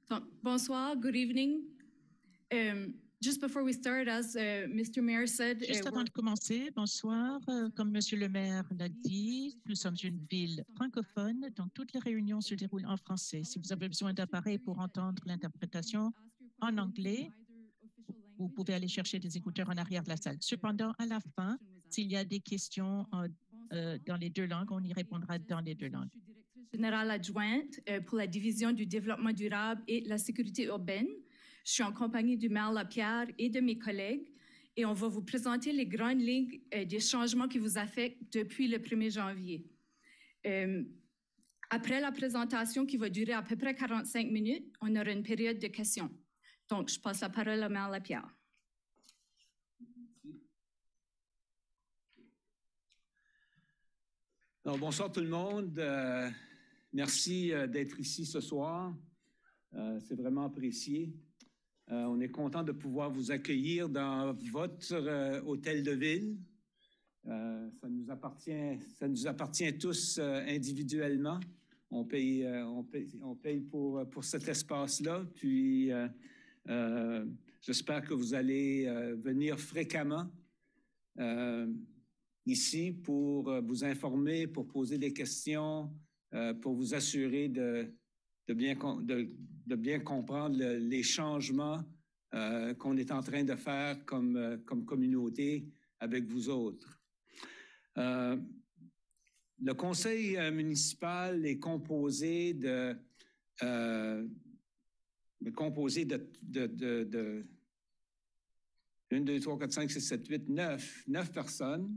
Donc, bonsoir, good evening. Just before we start, as Mr. Mayor said, Juste avant de commencer, bonsoir. Comme Monsieur le maire l'a dit, nous sommes une ville francophone, donc toutes les réunions se déroulent en français. Si vous avez besoin d'appareils pour entendre l'interprétation en anglais, vous pouvez aller chercher des écouteurs en arrière de la salle. Cependant, à la fin, s'il y a des questions dans les deux langues, on y répondra dans les deux langues. Générale adjointe pour la division du développement durable et la sécurité urbaine. Je suis en compagnie du maire Lapierre et de mes collègues et on va vous présenter les grandes lignes des changements qui vous affectent depuis le 1er janvier. Après la présentation qui va durer à peu près 45 minutes, on aura une période de questions. Donc, je passe la parole au maire Lapierre. Alors, bonsoir tout le monde. Merci d'être ici ce soir. C'est vraiment apprécié. On est content de pouvoir vous accueillir dans votre hôtel de ville. Ça nous appartient tous individuellement. On paye pour cet espace-là. Puis, j'espère que vous allez venir fréquemment ici pour vous informer, pour poser des questions, pour vous assurer de bien comprendre les changements qu'on est en train de faire comme communauté avec vous autres. Le conseil municipal est composé de 1, 2, 3, 4, 5, 6, 7, 8, 9 personnes,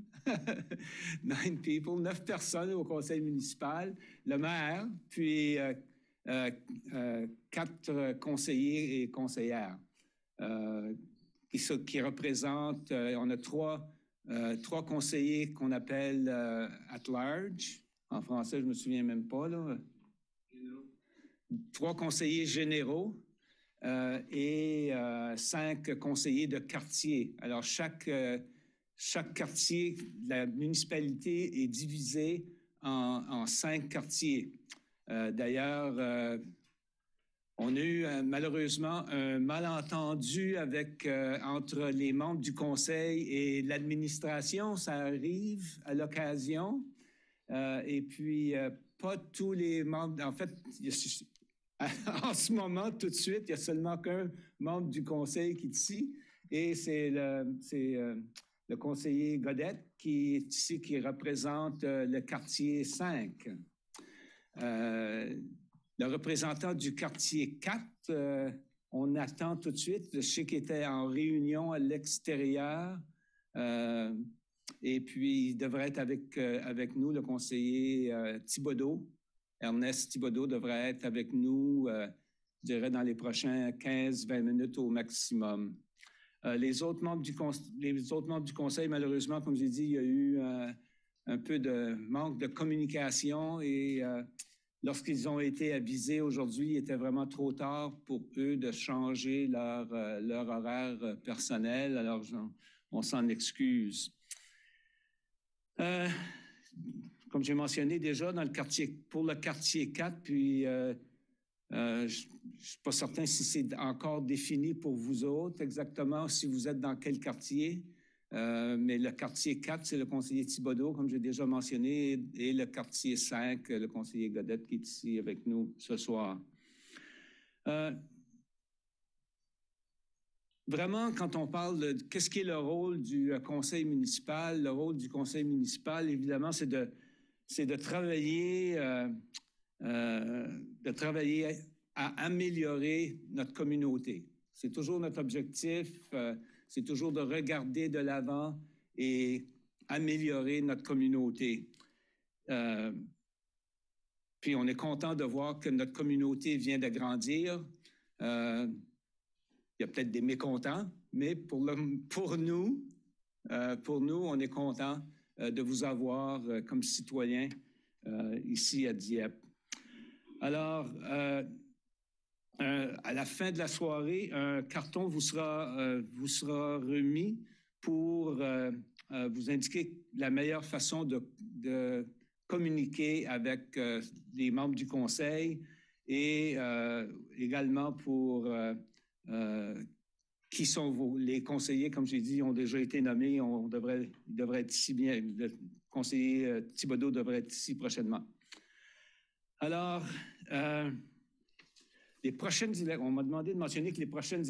9 personnes au conseil municipal, le maire, puis 4 conseillers et conseillères qui représentent, on a 3 conseillers qu'on appelle at large. En français, je ne me souviens même pas, là. 3 conseillers généraux. Et 5 conseillers de quartier. Alors, chaque quartier de la municipalité est divisé en 5 quartiers. D'ailleurs, on a eu malheureusement un malentendu entre les membres du conseil et l'administration. Ça arrive à l'occasion. Et puis, pas tous les membres... En fait, en ce moment, tout de suite, il n'y a seulement qu'un membre du conseil qui est ici, et c'est le conseiller Godette qui est ici, qui représente le quartier 5. Le représentant du quartier 4, on attend tout de suite. Je sais qu'il était en réunion à l'extérieur, et puis il devrait être avec nous, le conseiller Thibodeau. Ernest Thibodeau devrait être avec nous, je dirais, dans les prochains 15-20 minutes au maximum. Les autres membres du conseil, malheureusement, comme j'ai dit, il y a eu un peu de manque de communication et lorsqu'ils ont été avisés aujourd'hui, il était vraiment trop tard pour eux de changer leur horaire personnel. Alors, on s'en excuse. Comme j'ai mentionné déjà, pour le quartier 4, puis je ne suis pas certain si c'est encore défini pour vous autres exactement, si vous êtes dans quel quartier, mais le quartier 4, c'est le conseiller Thibodeau, comme j'ai déjà mentionné, et le quartier 5, le conseiller Godette qui est ici avec nous ce soir. Vraiment, quand on parle de qu'est-ce qui est le rôle du conseil municipal, le rôle du conseil municipal, évidemment, c'est de travailler à améliorer notre communauté. C'est toujours notre objectif, c'est toujours de regarder de l'avant et améliorer notre communauté. Puis on est content de voir que notre communauté vient de grandir. Il y a peut-être des mécontents, mais pour nous, on est content de vous avoir comme citoyens ici à Dieppe. Alors, à la fin de la soirée, un carton vous sera remis pour vous indiquer la meilleure façon de communiquer avec les membres du conseil et également pour qui sont les conseillers, comme j'ai dit, ont déjà été nommés. Ils devraient être ici bien. Le conseiller Thibodeau devrait être ici prochainement. Alors, les prochaines élections, on m'a demandé de mentionner que les prochaines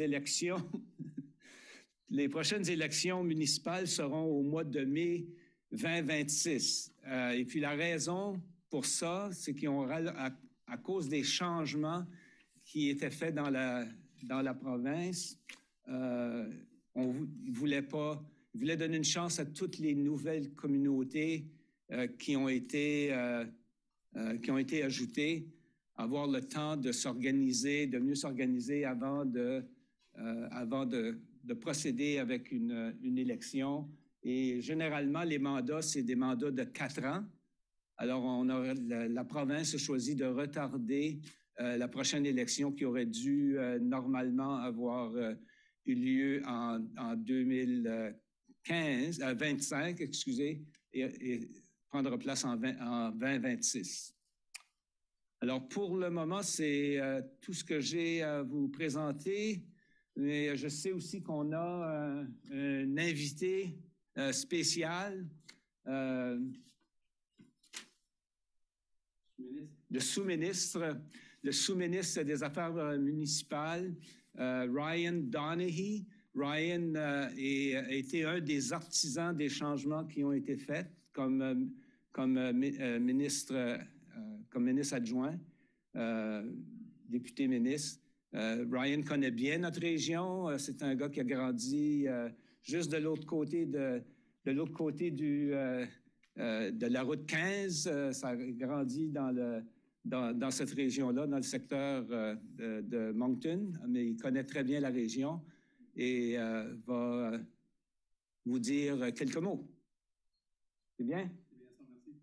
élections municipales seront au mois de mai 2026. Et puis la raison pour ça, c'est qu'il y aura, à cause des changements qui étaient faits dans la province, il voulait donner une chance à toutes les nouvelles communautés qui ont été ajoutées, avoir le temps de s'organiser, de mieux s'organiser avant de procéder avec une élection. Et généralement, les mandats, c'est des mandats de 4 ans. Alors, la province a choisi de retarder la prochaine élection qui aurait dû normalement avoir eu lieu en 2025, et prendre place en 2026. Alors, pour le moment, c'est tout ce que j'ai à vous présenter. Mais je sais aussi qu'on a un invité spécial, le sous-ministre des Affaires municipales, Ryan Donaghy. Ryan a été un des artisans des changements qui ont été faits comme ministre adjoint, député ministre. Ryan connaît bien notre région. C'est un gars qui a grandi juste de l'autre côté de la route 15. Ça a grandi dans cette région-là, dans le secteur de Moncton, mais il connaît très bien la région et va vous dire quelques mots. C'est bien? C'est bien ça, merci.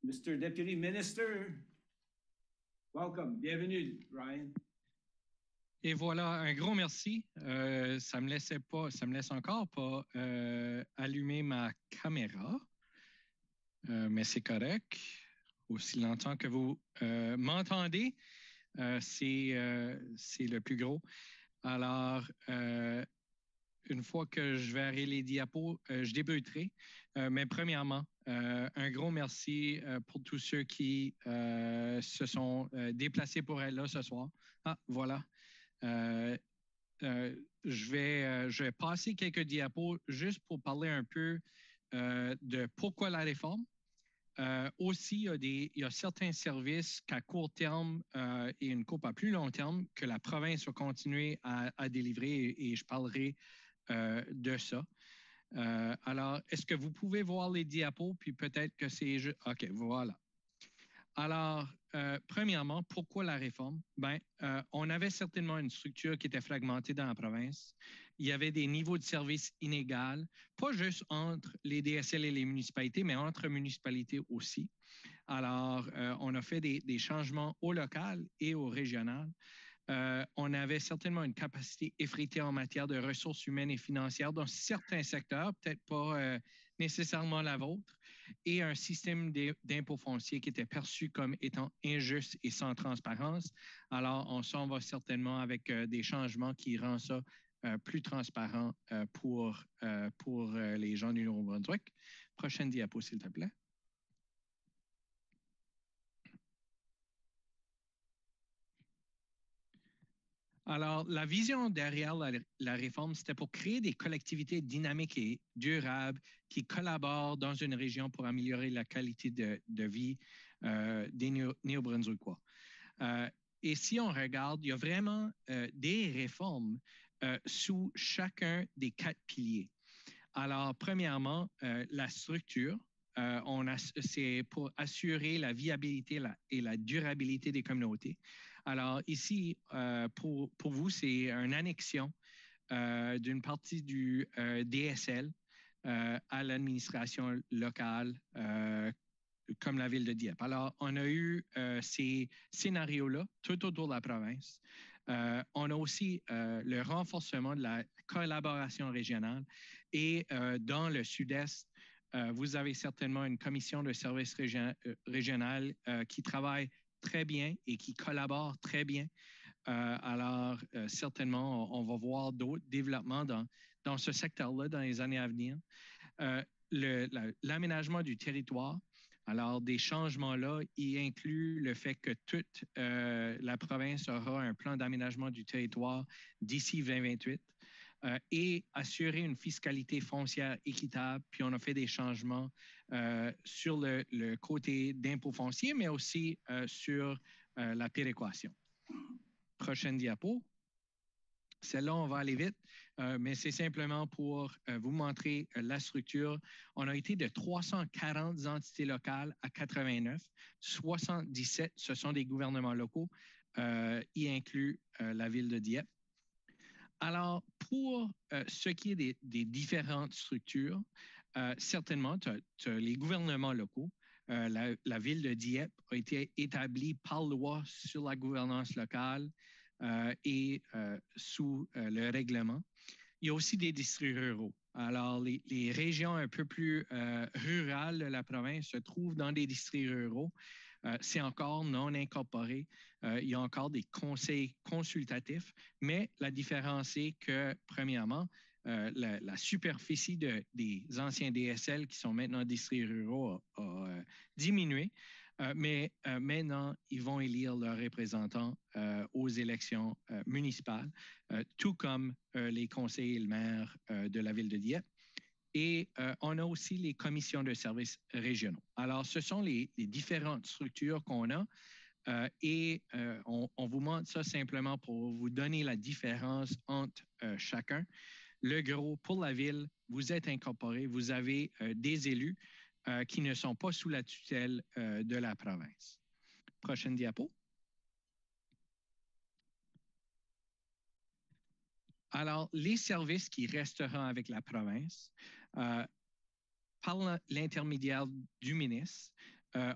Mr. Deputy Minister, welcome. Bienvenue, Ryan. Et voilà, un gros merci. Ça me laisse encore pas allumer ma caméra, mais c'est correct. Aussi longtemps que vous m'entendez, c'est le plus gros. Alors, une fois que je verrai les diapos, je débuterai. Mais premièrement, un gros merci pour tous ceux qui se sont déplacés pour être là ce soir. Ah, voilà. Je vais passer quelques diapos juste pour parler un peu de pourquoi la réforme. Aussi, il y a certains services qu'à court terme et une coupe à plus long terme que la province va continuer à délivrer et je parlerai de ça. Alors, est-ce que vous pouvez voir les diapos puis peut-être que c'est juste... OK, voilà. Alors, premièrement, pourquoi la réforme? On avait certainement une structure qui était fragmentée dans la province. Il y avait des niveaux de services inégaux, pas juste entre les DSL et les municipalités, mais entre municipalités aussi. Alors, on a fait des changements au local et au régional. On avait certainement une capacité effritée en matière de ressources humaines et financières dans certains secteurs, peut-être pas nécessairement la vôtre, et un système d'impôt foncier qui était perçu comme étant injuste et sans transparence. Alors, on s'en va certainement avec des changements qui rendent ça plus transparent pour les gens du Nouveau-Brunswick. Prochaine diapo, s'il te plaît. Alors, la vision derrière la réforme, c'était pour créer des collectivités dynamiques et durables qui collaborent dans une région pour améliorer la qualité de vie des Néo-Brunswickois. Et si on regarde, il y a vraiment des réformes sous chacun des 4 piliers. Alors, premièrement, la structure. C'est pour assurer la viabilité et la durabilité des communautés. Alors ici, pour vous, c'est une annexion d'une partie du DSL à l'administration locale comme la ville de Dieppe. Alors, on a eu ces scénarios-là tout autour de la province. On a aussi le renforcement de la collaboration régionale et dans le sud-est, vous avez certainement une commission de services régional qui travaille très bien et qui collaborent très bien. Alors, certainement, on va voir d'autres développements dans ce secteur-là dans les années à venir. L'aménagement du territoire, alors des changements-là, y inclut le fait que toute la province aura un plan d'aménagement du territoire d'ici 2028 et assurer une fiscalité foncière équitable. Puis on a fait des changements sur le côté d'impôt foncier, mais aussi sur la péréquation. Prochaine diapo. Celle-là, on va aller vite, mais c'est simplement pour vous montrer la structure. On a été de 340 entités locales à 89. 77, ce sont des gouvernements locaux, y inclut la ville de Dieppe. Alors, pour ce qui est des différentes structures, certainement, tu as les gouvernements locaux. La ville de Dieppe a été établie par loi sur la gouvernance locale et sous le règlement. Il y a aussi des districts ruraux. Alors, les régions un peu plus rurales de la province se trouvent dans des districts ruraux. C'est encore non incorporé. Il y a encore des conseils consultatifs, mais la différence est que, premièrement, la superficie des anciens DSL qui sont maintenant districts ruraux a diminué. Mais maintenant, ils vont élire leurs représentants aux élections municipales, tout comme les conseillers et le maire de la ville de Dieppe. Et on a aussi les commissions de services régionaux. Alors, ce sont les différentes structures qu'on a et on vous montre ça simplement pour vous donner la différence entre chacun. Le gros, pour la ville, vous êtes incorporé, vous avez des élus qui ne sont pas sous la tutelle de la province. Prochaine diapo. Alors, les services qui resteront avec la province, par l'intermédiaire du ministre,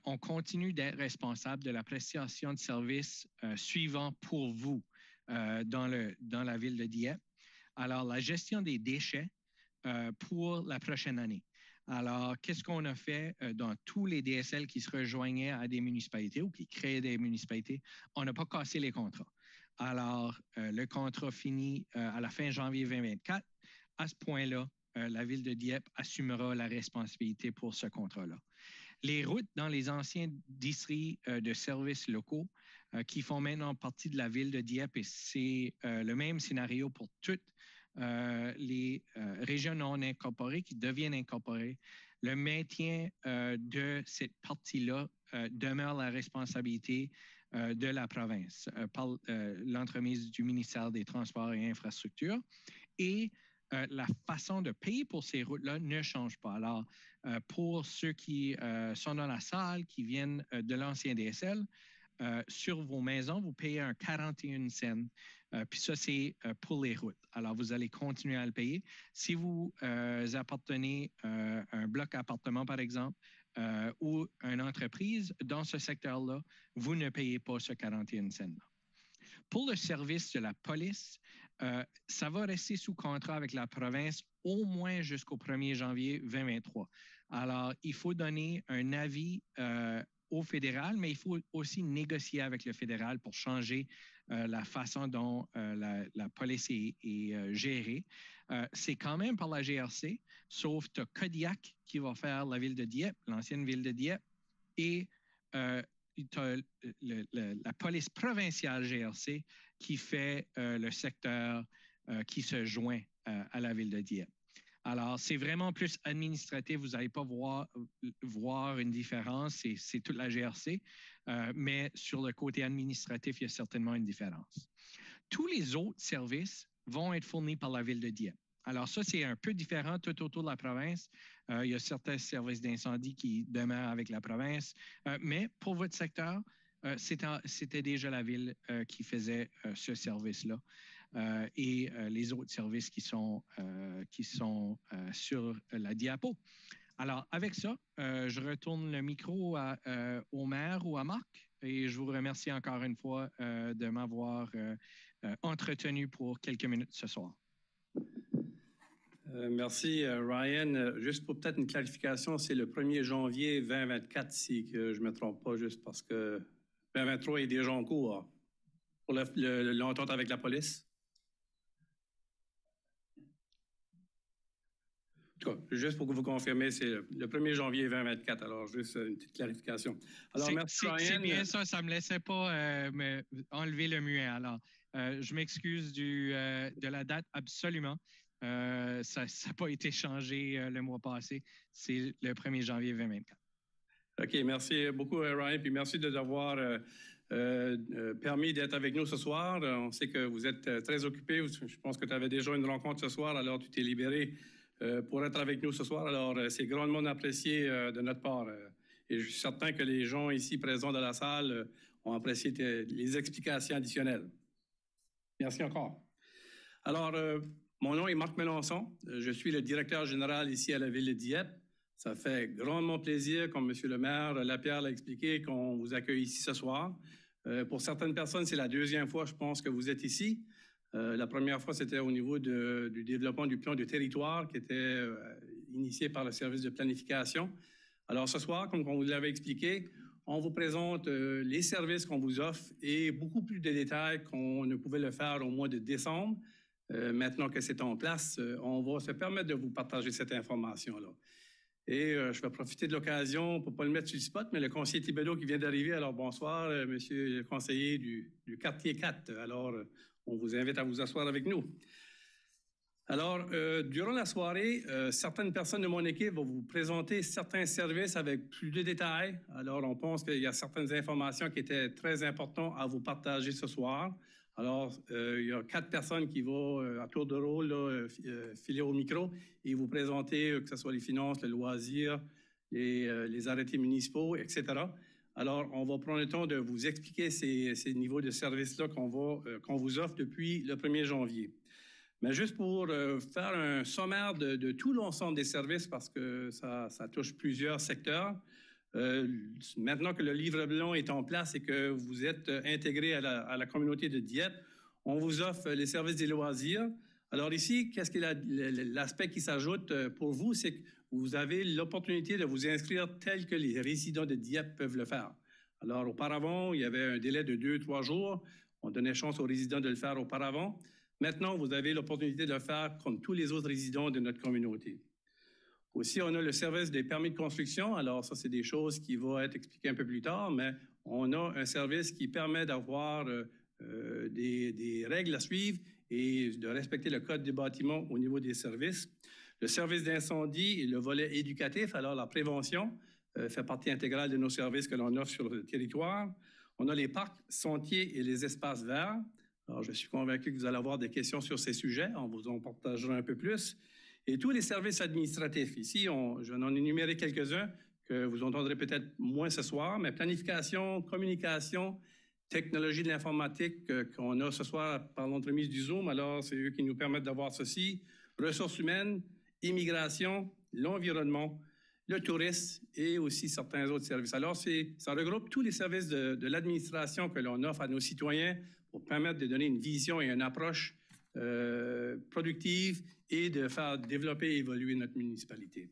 on continue d'être responsable de la prestation de services suivants pour vous dans la ville de Dieppe. Alors, la gestion des déchets pour la prochaine année. Alors, qu'est-ce qu'on a fait dans tous les DSL qui se rejoignaient à des municipalités ou qui créaient des municipalités? On n'a pas cassé les contrats. Alors, le contrat finit à la fin janvier 2024. À ce point-là, la ville de Dieppe assumera la responsabilité pour ce contrat-là. Les routes dans les anciens districts de services locaux qui font maintenant partie de la ville de Dieppe, et c'est le même scénario pour toutes les régions non incorporées qui deviennent incorporées. Le maintien de cette partie-là demeure la responsabilité de la province par l'entremise du ministère des Transports et Infrastructures. Et la façon de payer pour ces routes-là ne change pas. Alors, pour ceux qui sont dans la salle, qui viennent de l'ancien DSL, sur vos maisons, vous payez un 41 cents. Puis ça, c'est pour les routes. Alors, vous allez continuer à le payer. Si vous appartenez à un bloc appartement, par exemple, ou une entreprise dans ce secteur-là, vous ne payez pas ce 41 cents-là. Pour le service de la police, ça va rester sous contrat avec la province au moins jusqu'au 1er janvier 2023. Alors, il faut donner un avis au fédéral, mais il faut aussi négocier avec le fédéral pour changer la façon dont la police est gérée. C'est quand même par la GRC, sauf tu as Kodiak qui va faire la ville de Dieppe, l'ancienne ville de Dieppe, et tu as la police provinciale GRC qui fait le secteur qui se joint à la ville de Dieppe. Alors, c'est vraiment plus administratif. Vous n'allez pas voir une différence. C'est toute la GRC. Mais sur le côté administratif, il y a certainement une différence. Tous les autres services vont être fournis par la ville de Dieppe. Alors, ça, c'est un peu différent tout autour de la province. Il y a certains services d'incendie qui demeurent avec la province. Mais pour votre secteur, c'était déjà la ville qui faisait ce service-là. Et les autres services qui sont sur la diapo. Alors, avec ça, je retourne le micro au maire ou à Marc et je vous remercie encore une fois de m'avoir entretenu pour quelques minutes ce soir. Merci, Ryan. Juste pour peut-être une clarification, c'est le 1er janvier 2024, si je ne me trompe pas, juste parce que 2023 est déjà en cours pour l'entente avec la police? En tout cas, juste pour que vous confirmez, c'est le 1er janvier 2024. Alors, juste une petite clarification. Alors, merci, Ryan. C'est bien ça ne me laissait pas enlever le muet. Alors, je m'excuse de la date, absolument. Ça n'a pas été changé le mois passé. C'est le 1er janvier 2024. OK, merci beaucoup, Ryan. Puis merci de nous avoir permis d'être avec nous ce soir. On sait que vous êtes très occupés. Je pense que tu avais déjà une rencontre ce soir, alors tu t'es libéré pour être avec nous ce soir. Alors, c'est grandement apprécié de notre part. Et je suis certain que les gens ici présents dans la salle ont apprécié les explications additionnelles. Merci encore. Alors, mon nom est Marc Melançon. Je suis le directeur général ici à la ville de Dieppe. Ça fait grandement plaisir, comme M. le maire Lapierre l'a expliqué, qu'on vous accueille ici ce soir. Pour certaines personnes, c'est la deuxième fois, je pense, que vous êtes ici. La première fois, c'était au niveau du développement du plan de territoire qui était initié par le service de planification. Alors ce soir, comme on vous l'avait expliqué, on vous présente les services qu'on vous offre et beaucoup plus de détails qu'on ne pouvait le faire au mois de décembre. Maintenant que c'est en place, on va se permettre de vous partager cette information-là. Et je vais profiter de l'occasion pour ne pas le mettre sur le spot, mais le conseiller Thibodeau qui vient d'arriver. Alors bonsoir, monsieur le conseiller du quartier 4. Alors, on vous invite à vous asseoir avec nous. Alors, durant la soirée, certaines personnes de mon équipe vont vous présenter certains services avec plus de détails. Alors, on pense qu'il y a certaines informations qui étaient très importantes à vous partager ce soir. Alors, il y a 4 personnes qui vont, à tour de rôle, là, filer au micro et vous présenter, que ce soit les finances, le loisir, les arrêtés municipaux, etc. Alors, on va prendre le temps de vous expliquer ces niveaux de services-là qu'on vous offre depuis le 1er janvier. Mais juste pour faire un sommaire de tout l'ensemble des services, parce que ça touche plusieurs secteurs, maintenant que le livre blanc est en place et que vous êtes intégré à la communauté de Dieppe, on vous offre les services des loisirs. Alors ici, qu'est-ce que l'aspect qui s'ajoute pour vous, c'est que vous avez l'opportunité de vous inscrire tel que les résidents de Dieppe peuvent le faire. Alors auparavant, il y avait un délai de 2-3 jours. On donnait chance aux résidents de le faire auparavant. Maintenant, vous avez l'opportunité de le faire comme tous les autres résidents de notre communauté. Aussi, on a le service des permis de construction. Alors, ça, c'est des choses qui vont être expliquées un peu plus tard, mais on a un service qui permet d'avoir des règles à suivre et de respecter le code des bâtiments au niveau des services. Le service d'incendie et le volet éducatif, alors la prévention, fait partie intégrale de nos services que l'on offre sur le territoire. On a les parcs, sentiers et les espaces verts. Alors, je suis convaincu que vous allez avoir des questions sur ces sujets. On vous en partagera un peu plus. Et tous les services administratifs. Ici, je vais en énumérer quelques-uns que vous entendrez peut-être moins ce soir, mais planification, communication, technologie de l'informatique qu'on a ce soir par l'entremise du Zoom. Alors, c'est eux qui nous permettent d'avoir ceci. Ressources humaines, immigration, l'environnement, le tourisme et aussi certains autres services. Alors, ça regroupe tous les services de l'administration que l'on offre à nos citoyens pour permettre de donner une vision et une approche productive et de faire développer et évoluer notre municipalité.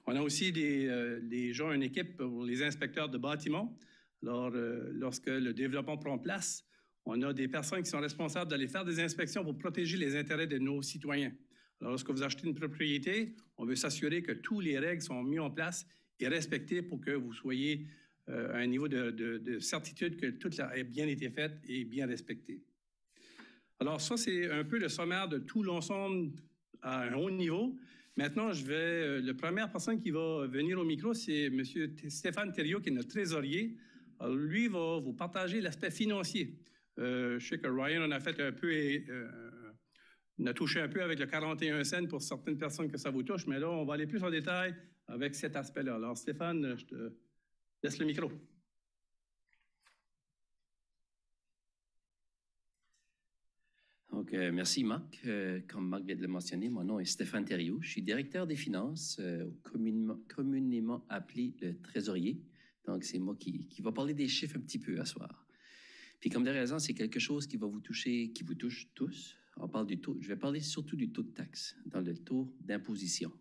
On a aussi des gens, une équipe pour les inspecteurs de bâtiments. Alors, lorsque le développement prend place, on a des personnes qui sont responsables d'aller faire des inspections pour protéger les intérêts de nos citoyens. Alors, lorsque vous achetez une propriété, on veut s'assurer que toutes les règles sont mises en place et respectées pour que vous soyez à un niveau de certitude que tout a bien été fait et bien respecté. Alors, ça, c'est un peu le sommaire de tout l'ensemble à un haut niveau. Maintenant, la première personne qui va venir au micro, c'est M. Stéphane Thériault, qui est notre trésorier. Alors, lui va vous partager l'aspect financier. Je sais que Ryan en a fait un peu, on a touché un peu avec le 41 cents pour certaines personnes que ça vous touche, mais là, on va aller plus en détail avec cet aspect-là. Alors, Stéphane, je te laisse le micro. Donc, merci Marc. Comme Marc vient de le mentionner, mon nom est Stéphane Thériault. Je suis directeur des finances, communément appelé le trésorier. Donc, c'est moi qui va parler des chiffres un petit peu à soir. Puis, comme des raisons, c'est quelque chose qui va vous toucher, qui vous touche tous. On parle du taux. Je vais parler surtout du taux de taxe, dans le taux d'imposition.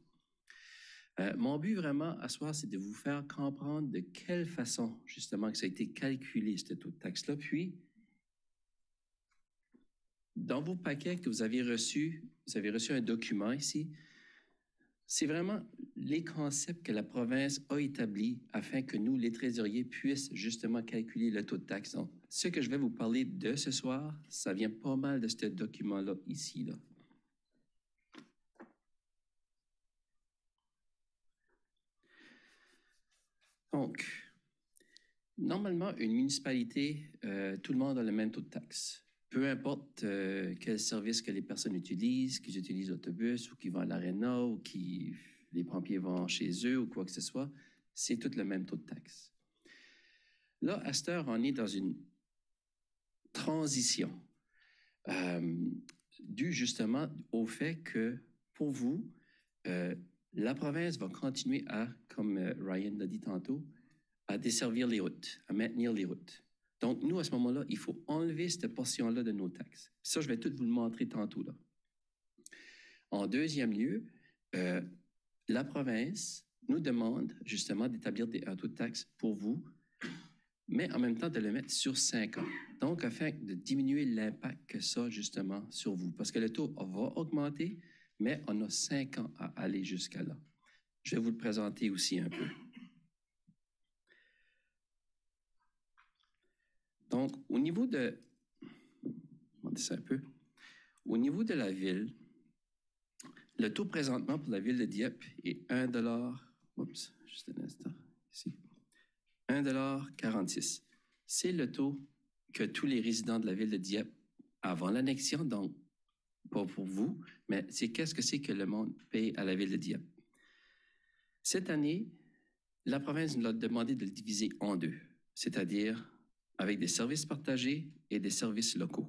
Mon but vraiment à soir, c'est de vous faire comprendre de quelle façon, justement, que ça a été calculé, ce taux de taxe-là. Puis, dans vos paquets que vous avez reçus un document ici. C'est vraiment les concepts que la province a établis afin que nous, les trésoriers, puissent justement calculer le taux de taxe. Donc, ce que je vais vous parler de ce soir, ça vient pas mal de ce document-là ici, là. Donc, normalement, une municipalité, tout le monde a le même taux de taxe. Peu importe quel service que les personnes utilisent, qu'ils utilisent l'autobus ou qu'ils vont à l'aréna ou qu'ils les pompiers vont chez eux ou quoi que ce soit, c'est tout le même taux de taxe. Là, à cette heure, on est dans une transition due justement au fait que, pour vous, la province va continuer à, comme Ryan l'a dit tantôt, à desservir les routes, à maintenir les routes. Donc, nous, à ce moment-là, il faut enlever cette portion-là de nos taxes. Ça, je vais tout vous le montrer tantôt, là. En deuxième lieu, la province nous demande justement d'établir un taux de taxe pour vous, mais en même temps de le mettre sur 5 ans. Donc, afin de diminuer l'impact que ça, justement, sur vous. Parce que le taux va augmenter, mais on a 5 ans à aller jusqu'à là. Je vais vous le présenter aussi un peu. Donc, au niveau de... On dit ça un peu. Au niveau de la ville, le taux présentement pour la ville de Dieppe est 1 $. Oups, juste un instant. Ici. 1,46 $. C'est le taux que tous les résidents de la ville de Dieppe, avant l'annexion, donc pas pour vous, mais c'est qu'est-ce que c'est que le monde paye à la ville de Dieppe. Cette année, la province nous a demandé de le diviser en deux, c'est-à-dire avec des services partagés et des services locaux.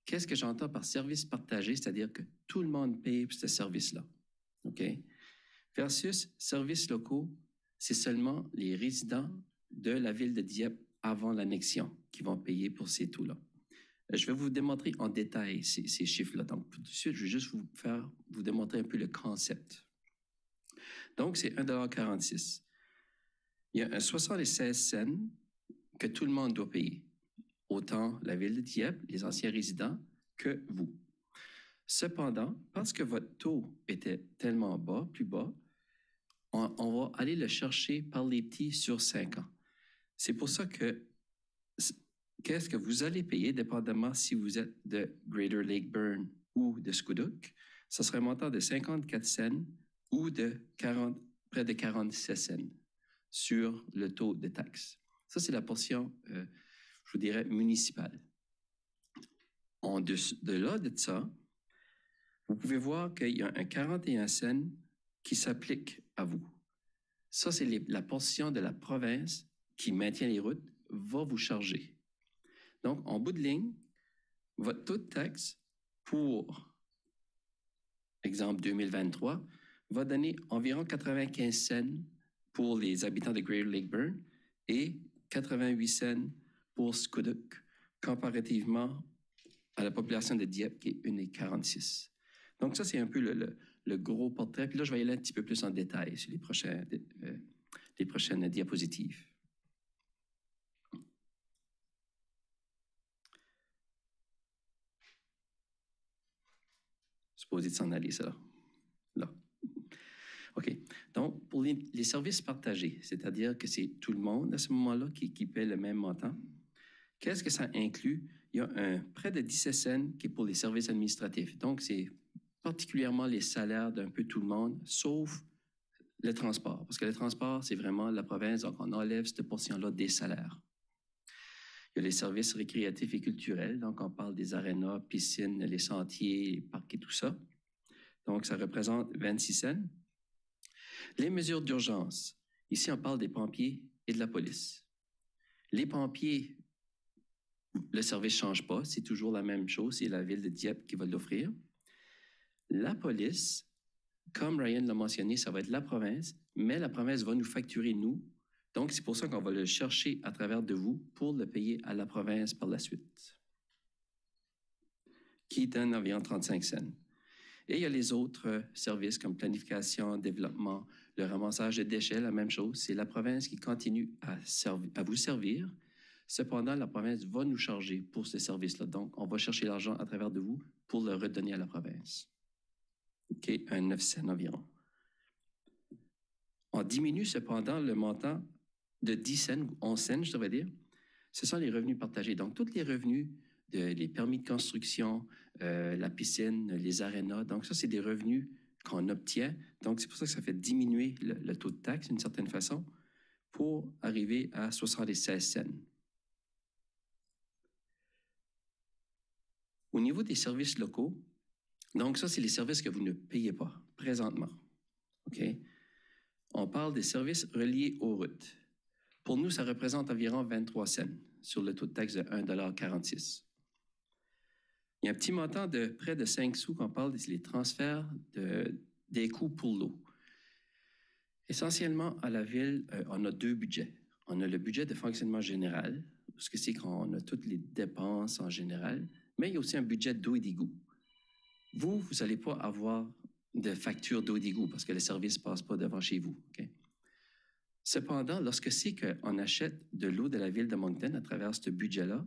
Qu'est-ce que j'entends par service partagé? C'est-à-dire que tout le monde paye pour ce service-là. OK? Versus services locaux, c'est seulement les résidents de la ville de Dieppe avant l'annexion qui vont payer pour ces taux-là. Je vais vous démontrer en détail ces chiffres-là. Donc, tout de suite, je vais juste vous démontrer un peu le concept. Donc, c'est 1,46 $. Il y a un 76 cents que tout le monde doit payer. Autant la ville de Dieppe, les anciens résidents, que vous. Cependant, parce que votre taux était tellement bas, plus bas, on va aller le chercher par les petits sur 5 ans. C'est pour ça que qu'est-ce que vous allez payer, dépendamment si vous êtes de Greater Lake Burn ou de Scoudouc, ça serait un montant de 54 cents ou de près de 47 cents sur le taux de taxe. Ça, c'est la portion, je vous dirais, municipale. En delà de ça, vous pouvez voir qu'il y a un 41 cents qui s'applique à vous. Ça, c'est la portion de la province qui maintient les routes, va vous charger. Donc, en bout de ligne, votre taux de taxe pour, exemple 2023, va donner environ 95 cents pour les habitants de Greater Lake Burn et 88 cents pour Scoudouc, comparativement à la population de Dieppe qui est 1,46. Donc ça, c'est un peu le gros portrait. Puis là, je vais y aller un petit peu plus en détail sur les prochaines diapositives. Supposé de s'en aller, ça là. OK. Donc, pour les services partagés, c'est-à-dire que c'est tout le monde à ce moment-là qui paie le même montant, qu'est-ce que ça inclut? Il y a près de 17 cents qui est pour les services administratifs. Donc, c'est particulièrement les salaires d'un peu tout le monde, sauf le transport. Parce que le transport, c'est vraiment la province, donc on enlève cette portion-là des salaires. Il y a les services récréatifs et culturels, donc on parle des arénas, piscines, les sentiers, les parcs et tout ça. Donc, ça représente 26 cents. Les mesures d'urgence. Ici, on parle des pompiers et de la police. Les pompiers, le service ne change pas, c'est toujours la même chose, c'est la ville de Dieppe qui va l'offrir. La police, comme Ryan l'a mentionné, ça va être la province, mais la province va nous facturer, nous. Donc, c'est pour ça qu'on va le chercher à travers de vous pour le payer à la province par la suite, qui donne environ 35 cents. Et il y a les autres services comme planification, développement, le ramassage de déchets, la même chose. C'est la province qui continue à vous servir. Cependant, la province va nous charger pour ce service-là. Donc, on va chercher l'argent à travers de vous pour le redonner à la province. OK, un 9 cents environ. On diminue cependant le montant de 10 cents ou 11 cents, je devrais dire. Ce sont les revenus partagés. Donc, tous les revenus, les permis de construction, la piscine, les arénas. Donc, ça, c'est des revenus qu'on obtient. Donc, c'est pour ça que ça fait diminuer le taux de taxe d'une certaine façon pour arriver à 76 cents. Au niveau des services locaux, donc ça, c'est les services que vous ne payez pas présentement. OK? On parle des services reliés aux routes. Pour nous, ça représente environ 23 cents sur le taux de taxe de 1,46 $. Il y a un petit montant de près de 5 sous qu'on parle, c'est les transferts des coûts pour l'eau. Essentiellement, à la ville, on a deux budgets. On a le budget de fonctionnement général, ce que c'est qu'on a toutes les dépenses en général, mais il y a aussi un budget d'eau et d'égout. Vous n'allez pas avoir de facture d'eau et d'égout parce que le service ne passe pas devant chez vous. Okay? Cependant, lorsque c'est qu'on achète de l'eau de la ville de Moncton à travers ce budget-là,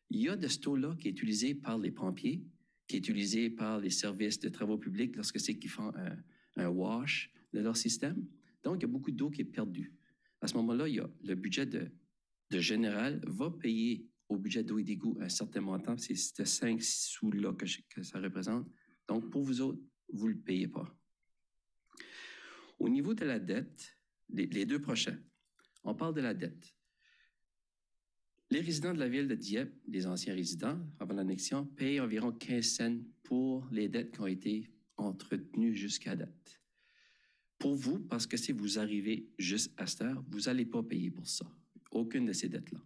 il y a de cette eau-là qui est utilisée par les pompiers, qui est utilisée par les services de travaux publics lorsque c'est qu'ils font un wash de leur système. Donc, il y a beaucoup d'eau qui est perdue. À ce moment-là, il y a le budget de général va payer au budget d'eau et d'égout un certain montant. C'est ces 5 sous-là que ça représente. Donc, pour vous autres, vous ne le payez pas. Au niveau de la dette, les deux prochains, on parle de la dette. Les résidents de la ville de Dieppe, les anciens résidents, avant l'annexion, payent environ 15 cents pour les dettes qui ont été entretenues jusqu'à date. Pour vous, parce que si vous arrivez juste à cette heure, vous n'allez pas payer pour ça. Aucune de ces dettes-là.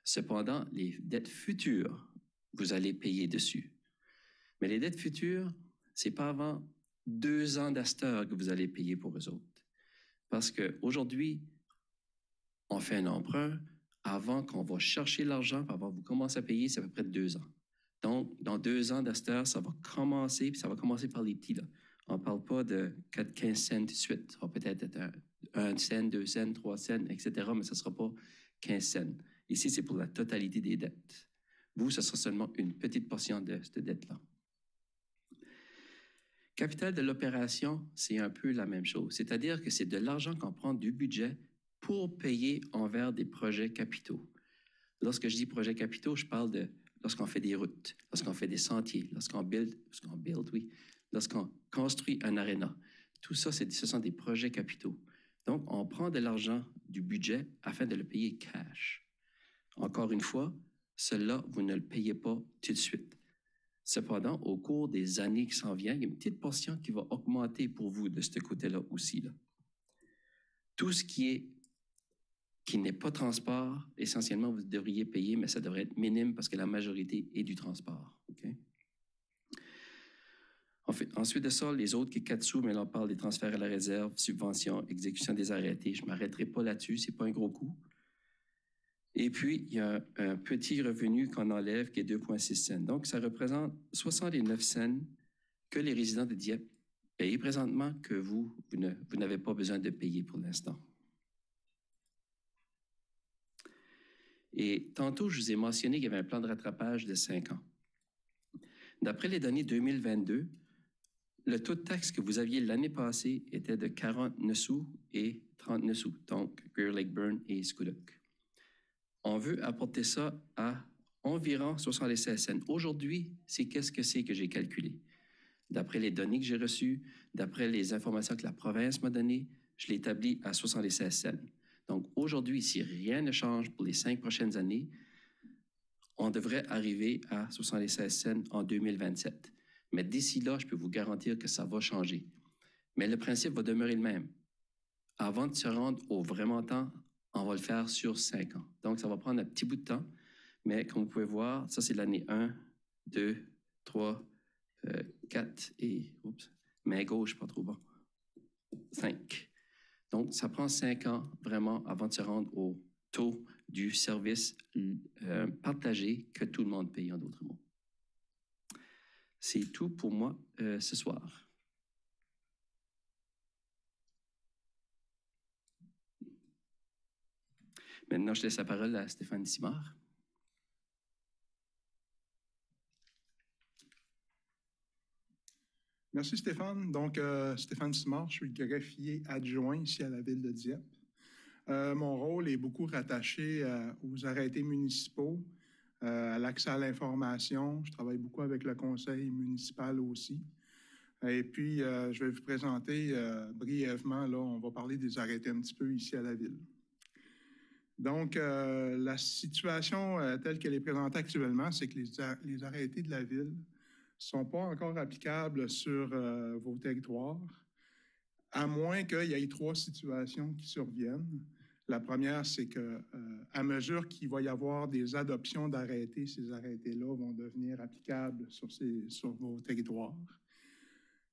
Cependant, les dettes futures, vous allez payer dessus. Mais les dettes futures, ce n'est pas avant 2 ans d'asteur que vous allez payer pour eux autres. Parce qu'aujourd'hui, on fait un emprunt avant qu'on va chercher l'argent, avant que vous commencez à payer, c'est à peu près 2 ans. Donc, dans 2 ans d'asteur, ça va commencer, puis ça va commencer par les petits, là. On ne parle pas de 4-15 cents tout de suite. Ça va peut-être être 1 cent, 2 cents, 3 cents, etc., mais ça ne sera pas 15 cents. Ici, c'est pour la totalité des dettes. Vous, ce sera seulement une petite portion de cette dette-là. Capital de l'opération, c'est un peu la même chose. C'est-à-dire que c'est de l'argent qu'on prend du budget pour payer envers des projets capitaux. Lorsque je dis projets capitaux, je parle de lorsqu'on fait des routes, lorsqu'on fait des sentiers, lorsqu'on construit un aréna. Tout ça, ce sont des projets capitaux. Donc, on prend de l'argent du budget afin de le payer cash. Encore une fois, cela, vous ne le payez pas tout de suite. Cependant, au cours des années qui s'en viennent, il y a une petite portion qui va augmenter pour vous de ce côté-là aussi. Là. Tout ce qui n'est pas transport, essentiellement, vous devriez payer, mais ça devrait être minime parce que la majorité est du transport. Okay? Ensuite de ça, les autres qui sont 4 sous, mais là, on parle des transferts à la réserve, subventions, exécution des arrêtés. Je ne m'arrêterai pas là-dessus, ce n'est pas un gros coût. Et puis, il y a un petit revenu qu'on enlève qui est 2,6 cents. Donc, ça représente 69 cents que les résidents de Dieppe payent présentement que vous n'avez pas besoin de payer pour l'instant. Et tantôt, je vous ai mentionné qu'il y avait un plan de rattrapage de 5 ans. D'après les données 2022, le taux de taxe que vous aviez l'année passée était de 49 sous et 39 sous, donc Greer Lake Burn et Schoolock. On veut apporter ça à environ 76 cents. Aujourd'hui, c'est qu'est-ce que c'est que j'ai calculé? D'après les données que j'ai reçues, d'après les informations que la province m'a données, je l'établis à 76 cents. Donc aujourd'hui, si rien ne change pour les 5 prochaines années, on devrait arriver à 76 cents en 2027. Mais d'ici là, je peux vous garantir que ça va changer. Mais le principe va demeurer le même. Avant de se rendre au vrai montant, on va le faire sur 5 ans. Donc, ça va prendre un petit bout de temps. Mais comme vous pouvez voir, ça, c'est l'année 1, 2, 3, 4 et... Oups, main gauche, pas trop bon. 5. Donc, ça prend 5 ans, vraiment, avant de se rendre au taux du service partagé que tout le monde paye, en d'autres mots. C'est tout pour moi ce soir. Maintenant, je laisse la parole à Stéphane Simard. Merci Stéphane. Donc, Stéphane Simard, je suis greffier adjoint ici à la ville de Dieppe. Mon rôle est beaucoup rattaché aux arrêtés municipaux, à l'accès à l'information. Je travaille beaucoup avec le conseil municipal aussi. Et puis, je vais vous présenter brièvement, là, on va parler des arrêtés un petit peu ici à la ville. Donc, la situation telle qu'elle est présentée actuellement, c'est que les arrêtés de la ville ne sont pas encore applicables sur vos territoires, à moins qu'il y ait 3 situations qui surviennent. La première, c'est que à mesure qu'il va y avoir des adoptions d'arrêtés, ces arrêtés-là vont devenir applicables sur vos territoires.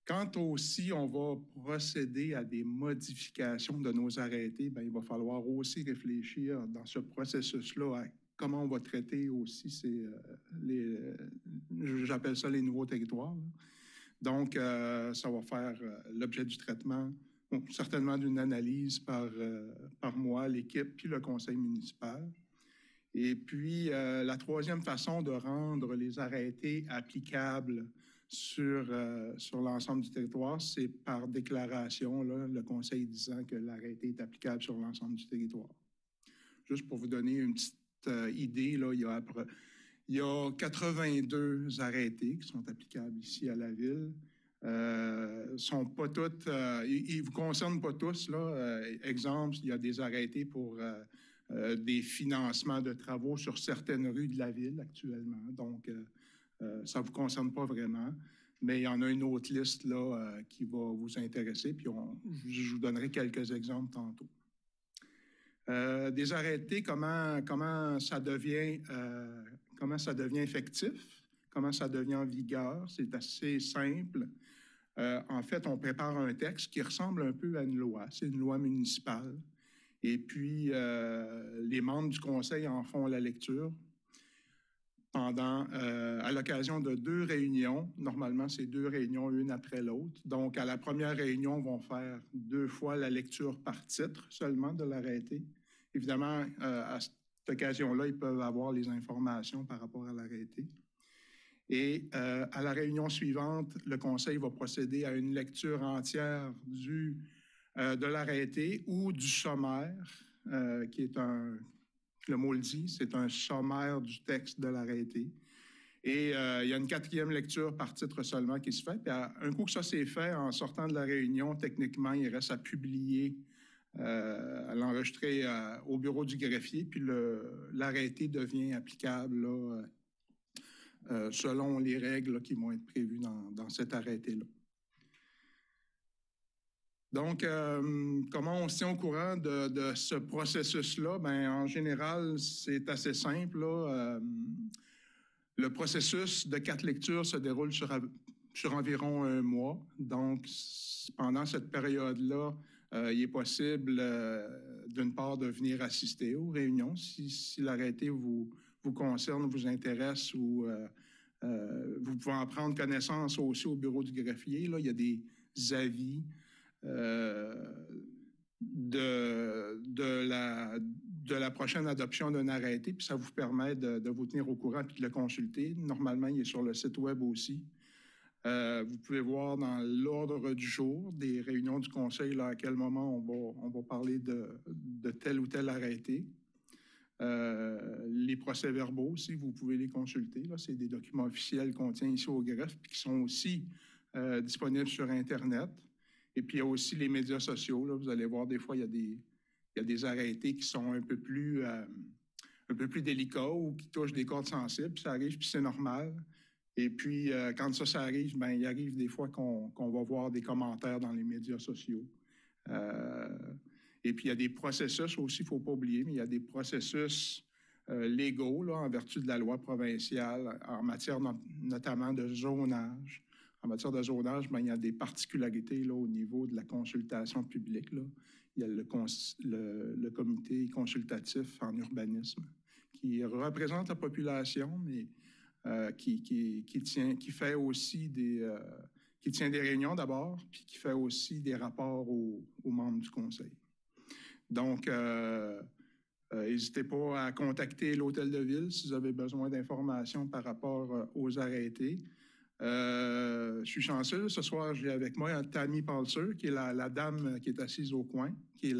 Quand aussi on va procéder à des modifications de nos arrêtés, bien, il va falloir aussi réfléchir dans ce processus-là à comment on va traiter aussi j'appelle ça les nouveaux territoires. Donc, ça va faire l'objet du traitement, certainement d'une analyse par moi, l'équipe, puis le conseil municipal. Et puis, la troisième façon de rendre les arrêtés applicables sur l'ensemble du territoire, c'est par déclaration, là, le conseil disant que l'arrêté est applicable sur l'ensemble du territoire. Juste pour vous donner une petite idée, là, il y a 82 arrêtés qui sont applicables ici à la ville. Sont pas toutes, ils vous concernent pas tous, là. Exemple, il y a des arrêtés pour des financements de travaux sur certaines rues de la ville actuellement. Donc, ça ne vous concerne pas vraiment. Mais il y en a une autre liste là, qui va vous intéresser, puis je vous donnerai quelques exemples tantôt. Des arrêtés, comment ça devient effectif, comment ça devient en vigueur, c'est assez simple. En fait, on prépare un texte qui ressemble un peu à une loi, c'est une loi municipale. Et puis, les membres du conseil en font la lecture à l'occasion de 2 réunions. Normalement, c'est 2 réunions, une après l'autre. Donc, à la première réunion, on va faire 2 fois la lecture par titre seulement de l'arrêté. Évidemment, à cette occasion-là, ils peuvent avoir les informations par rapport à l'arrêté. Et à la réunion suivante, le conseil va procéder à une lecture entière de l'arrêté ou du sommaire, qui est le mot le dit, c'est un sommaire du texte de l'arrêté. Et il y a une 4e lecture par titre seulement qui se fait. Puis un coup que ça s'est fait, en sortant de la réunion, techniquement, il reste à publier, à l'enregistrer au bureau du greffier, puis l'arrêté devient applicable là, selon les règles là, qui vont être prévues dans cet arrêté-là. Donc, comment on se tient au courant de ce processus-là? Bien, en général, c'est assez simple, là. Le processus de 4 lectures se déroule sur environ 1 mois. Donc, pendant cette période-là, il est possible, d'une part, de venir assister aux réunions si l'arrêté vous concerne, vous intéresse ou vous pouvez en prendre connaissance aussi au bureau du greffier. Là, il y a des avis de la prochaine adoption d'un arrêté, puis ça vous permet de vous tenir au courant puis de le consulter. Normalement, il est sur le site web aussi. Vous pouvez voir dans l'ordre du jour des réunions du conseil là, à quel moment on va parler de tel ou tel arrêté. Les procès-verbaux aussi, vous pouvez les consulter. Là, c'est des documents officiels qu'on tient ici au greffe puis qui sont aussi disponibles sur Internet. Et puis, il y a aussi les médias sociaux. Là. Vous allez voir, des fois, il y a des arrêtés qui sont un peu plus délicats ou qui touchent des cordes sensibles. Puis ça arrive, puis c'est normal. Et puis, quand ça arrive, bien, il arrive des fois qu'on va voir des commentaires dans les médias sociaux. Et puis, il y a des processus aussi, il ne faut pas oublier, mais il y a des processus légaux là, en vertu de la loi provinciale en matière notamment de zonage. En matière de zonage, bien, il y a des particularités là, au niveau de la consultation publique. Là. Il y a le comité consultatif en urbanisme qui représente la population, mais qui fait aussi qui tient des réunions d'abord, puis qui fait aussi des rapports aux membres du conseil. Donc, N'hésitez pas à contacter l'Hôtel de Ville si vous avez besoin d'informations par rapport aux arrêtés. Je suis chanceux. Ce soir, j'ai avec moi Tammy Palser, qui est la dame qui est assise au coin, qui est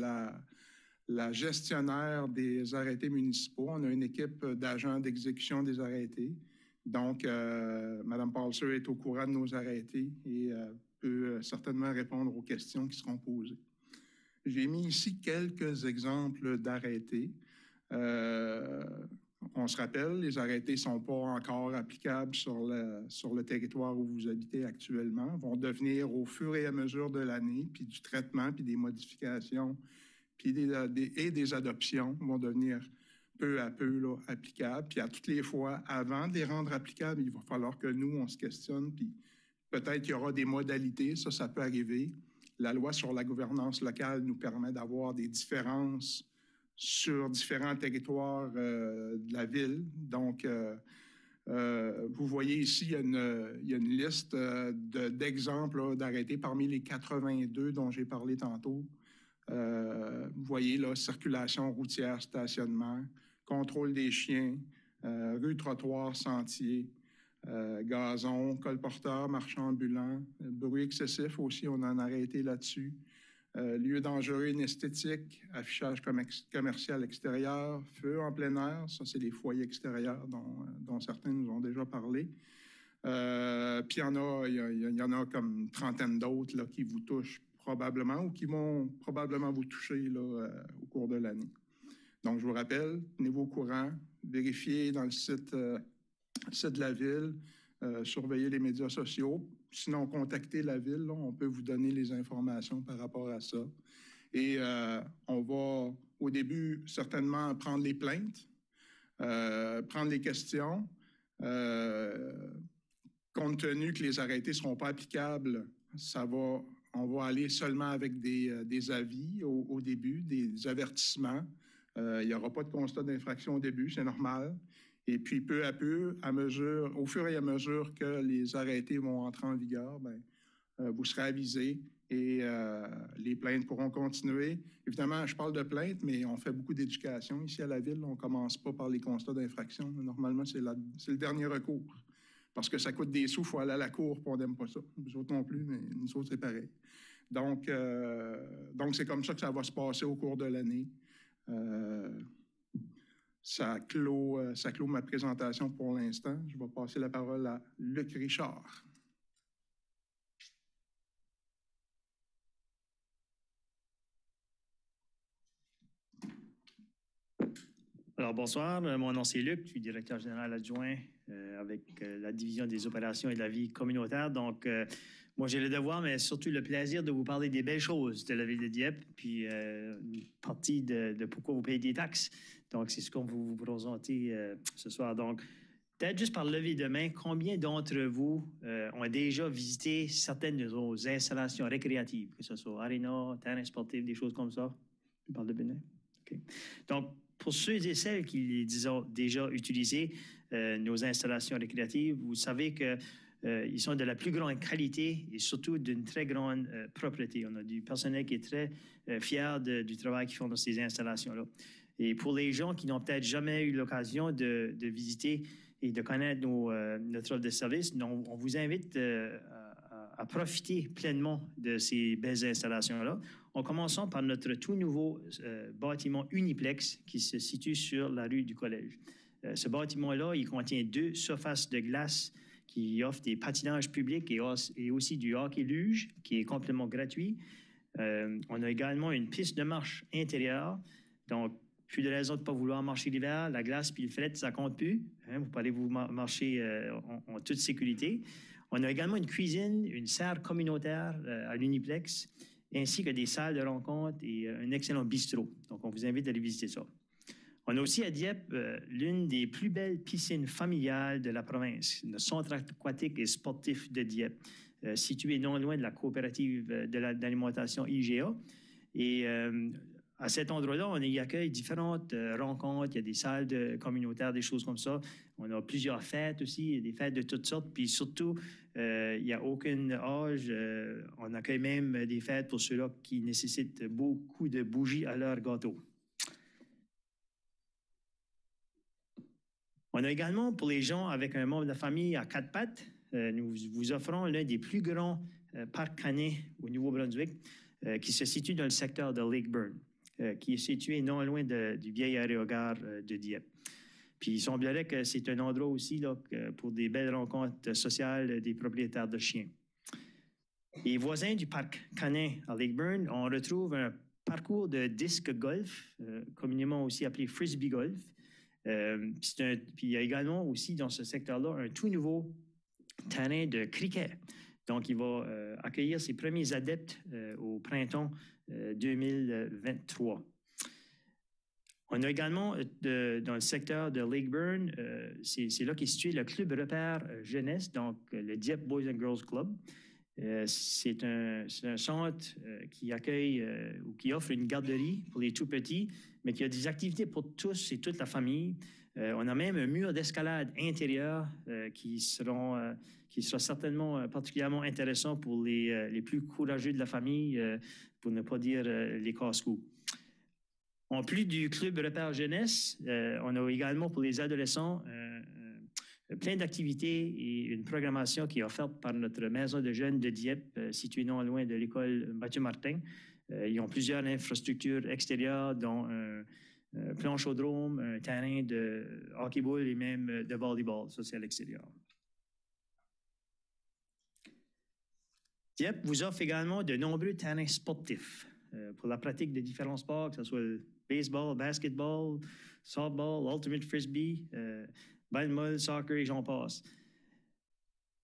la gestionnaire des arrêtés municipaux. On a une équipe d'agents d'exécution des arrêtés. Donc, Mme Palser est au courant de nos arrêtés et peut certainement répondre aux questions qui seront posées. J'ai mis ici quelques exemples d'arrêtés. On se rappelle, les arrêtés ne sont pas encore applicables sur le territoire où vous habitez actuellement, vont devenir au fur et à mesure de l'année, puis du traitement, puis des modifications, puis des adoptions vont devenir peu à peu là, applicables. Puis à toutes les fois, avant de les rendre applicables, il va falloir que nous, on se questionne, puis peut-être qu'il y aura des modalités, ça peut arriver. La loi sur la gouvernance locale nous permet d'avoir des différences sur différents territoires de la ville. Donc, vous voyez ici, il y a une liste d'exemples d'arrêtés parmi les 82 dont j'ai parlé tantôt. Vous voyez là, circulation routière, stationnement, contrôle des chiens, rue, trottoir, sentier, gazon, colporteur, marchand ambulant, bruit excessif aussi, on en a arrêté là-dessus. Lieu dangereux inesthétique, affichage commercial extérieur, feu en plein air, ça c'est les foyers extérieurs dont certains nous ont déjà parlé. Puis il y en a comme une trentaine d'autres là, qui vous touchent probablement ou qui vont probablement vous toucher là, au cours de l'année. Donc je vous rappelle, tenez-vous au courant, vérifiez dans le site de la ville, surveillez les médias sociaux. Sinon, contactez la ville, là, on peut vous donner les informations par rapport à ça. Et on va, au début, certainement prendre les plaintes, prendre les questions. Compte tenu que les arrêtés ne seront pas applicables, on va aller seulement avec des avis au début, des avertissements. Il n'y aura pas de constat d'infraction au début, c'est normal. Et puis, peu à peu, au fur et à mesure que les arrêtés vont entrer en vigueur, vous serez avisés et les plaintes pourront continuer. Évidemment, je parle de plaintes, mais on fait beaucoup d'éducation ici à la ville. On ne commence pas par les constats d'infraction. Normalement, c'est le dernier recours. Parce que ça coûte des sous, il faut aller à la cour, puis on n'aime pas ça. Nous autres non plus, mais nous autres, c'est pareil. Donc, c'est comme ça que ça va se passer au cours de l'année. Ça clôt ma présentation pour l'instant. Je vais passer la parole à Luc Richard. Alors, bonsoir. Mon nom, c'est Luc. Je suis directeur général adjoint avec la division des opérations et de la vie communautaire. Donc, moi, j'ai le devoir, mais surtout le plaisir de vous parler des belles choses de la ville de Dieppe, puis une partie de pourquoi vous payez des taxes. Donc, c'est ce qu'on va vous présenter ce soir. Donc, peut-être juste par lever de main, combien d'entre vous ont déjà visité certaines de nos installations récréatives, que ce soit aréna, terrain sportif, des choses comme ça? Je parle de Bénin. OK. Donc, pour ceux et celles qui les ont déjà utilisé, nos installations récréatives, vous savez qu'ils sont de la plus grande qualité et surtout d'une très grande propreté. On a du personnel qui est très fier du travail qu'ils font dans ces installations-là. Et pour les gens qui n'ont peut-être jamais eu l'occasion de visiter et de connaître notre offre de service, on vous invite à profiter pleinement de ces belles installations-là, en commençant par notre tout nouveau bâtiment Uniplex qui se situe sur la rue du Collège. Ce bâtiment-là, il contient 2 surfaces de glace qui offrent des patinages publics et aussi du hockey-luge qui est complètement gratuit. On a également une piste de marche intérieure, donc plus de raison de ne pas vouloir marcher l'hiver. La glace puis le fret, ça ne compte plus. Vous pouvez vous marcher en toute sécurité. On a également une cuisine, une serre communautaire à l'Uniplex, ainsi que des salles de rencontre et un excellent bistrot. Donc, on vous invite à aller visiter ça. On a aussi à Dieppe l'une des plus belles piscines familiales de la province, le centre aquatique et sportif de Dieppe, situé non loin de la coopérative d'alimentation IGA. Et à cet endroit-là, on y accueille différentes rencontres. Il y a des salles communautaires, des choses comme ça. On a plusieurs fêtes aussi, des fêtes de toutes sortes. Puis surtout, il n'y a aucun âge. On accueille même des fêtes pour ceux-là qui nécessitent beaucoup de bougies à leur gâteau. On a également, pour les gens avec un membre de la famille à 4 pattes, nous vous offrons l'un des plus grands parcs canins au Nouveau-Brunswick, qui se situe dans le secteur de Lakeburn, qui est situé non loin du vieil aérogare de Dieppe. Puis il semblerait que c'est un endroit aussi là, pour des belles rencontres sociales des propriétaires de chiens. Et voisins du parc canin à Lakeburn, on retrouve un parcours de disque golf, communément aussi appelé frisbee golf. Puis il y a également aussi dans ce secteur-là un tout nouveau terrain de cricket. Donc, il va accueillir ses premiers adeptes au printemps 2023. On a également, dans le secteur de Lakeburn, c'est là qu'est situé le club repère jeunesse, donc le Dieppe Boys and Girls Club. C'est un centre qui accueille ou qui offre une garderie pour les tout-petits, mais qui a des activités pour tous et toute la famille. On a même un mur d'escalade intérieur qui sera certainement particulièrement intéressant pour les plus courageux de la famille, pour ne pas dire les casse-cou. En plus du club repère jeunesse, on a également pour les adolescents plein d'activités et une programmation qui est offerte par notre maison de jeunes de Dieppe, située non loin de l'école Mathieu-Martin. Ils ont plusieurs infrastructures extérieures, dont un planche-au-drome, un terrain de hockey-ball et même de volleyball. Ça, c'est à l'extérieur. Dieppe vous offre également de nombreux terrains sportifs pour la pratique de différents sports, que ce soit le baseball, basketball, softball, ultimate frisbee, balle molle, soccer et j'en passe.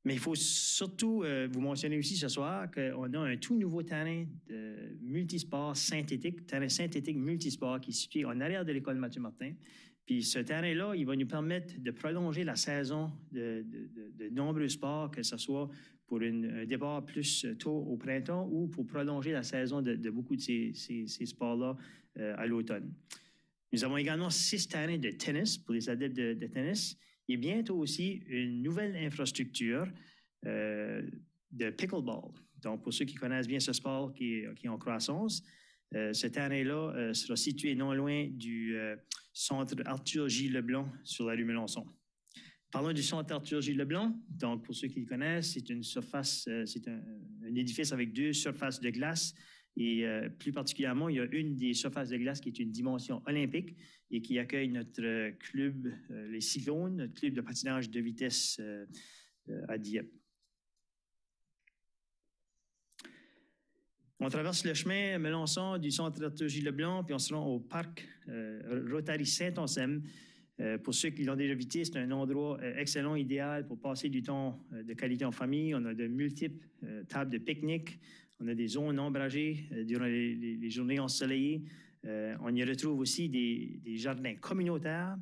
Mais il faut surtout vous mentionner aussi ce soir qu'on a un tout nouveau terrain de multisport synthétique, terrain synthétique multisport qui est situé en arrière de l'école Mathieu-Martin. Puis ce terrain-là, il va nous permettre de prolonger la saison de nombreux sports, que ce soit pour un départ plus tôt au printemps ou pour prolonger la saison de beaucoup de ces sports-là à l'automne. Nous avons également 6 terrains de tennis pour les adeptes de tennis et bientôt aussi une nouvelle infrastructure de pickleball. Donc, pour ceux qui connaissent bien ce sport qui est en croissance, ce terrain-là sera situé non loin du centre Arthur J. Leblanc sur la rue Melançon. Parlons du centre Arthur J. Leblanc. Donc, pour ceux qui le connaissent, c'est une surface, c'est un édifice avec 2 surfaces de glace. Et plus particulièrement, il y a une des surfaces de glace qui est une dimension olympique et qui accueille notre club, les Cyclones, notre club de patinage de vitesse à Dieppe. On traverse le chemin Melançon du centre Arthur J. Leblanc, puis on se rend au parc Rotary Saint-Anselme. Pour ceux qui l'ont déjà visité, c'est un endroit excellent, idéal pour passer du temps de qualité en famille. On a de multiples tables de pique-nique. On a des zones ombragées durant les journées ensoleillées. On y retrouve aussi des jardins communautaires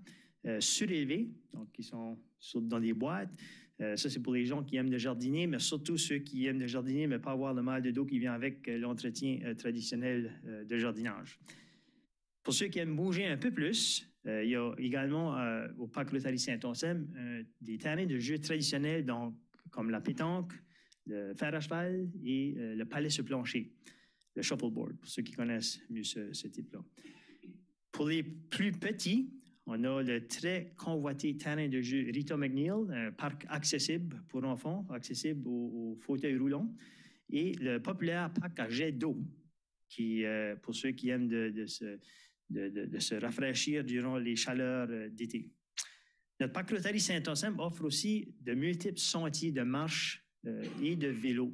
surélevés, donc qui sont dans des boîtes. Ça, c'est pour les gens qui aiment le jardiner, mais surtout ceux qui aiment le jardiner, mais pas avoir le mal de dos qui vient avec l'entretien traditionnel de jardinage. Pour ceux qui aiment bouger un peu plus, il y a également au parc Rotary Saint-Anselme des terrains de jeux traditionnels, donc, comme la pétanque, le fer à cheval et le palais sur plancher, le shuffleboard, pour ceux qui connaissent mieux ce type-là. Pour les plus petits, on a le très convoité terrain de jeu Rita McNeil, un parc accessible pour enfants, accessible aux fauteuils roulants, et le populaire parc à jet d'eau, qui, pour ceux qui aiment de se rafraîchir durant les chaleurs d'été. Notre parc Rotary Saint-Anselme offre aussi de multiples sentiers de marche et de vélo.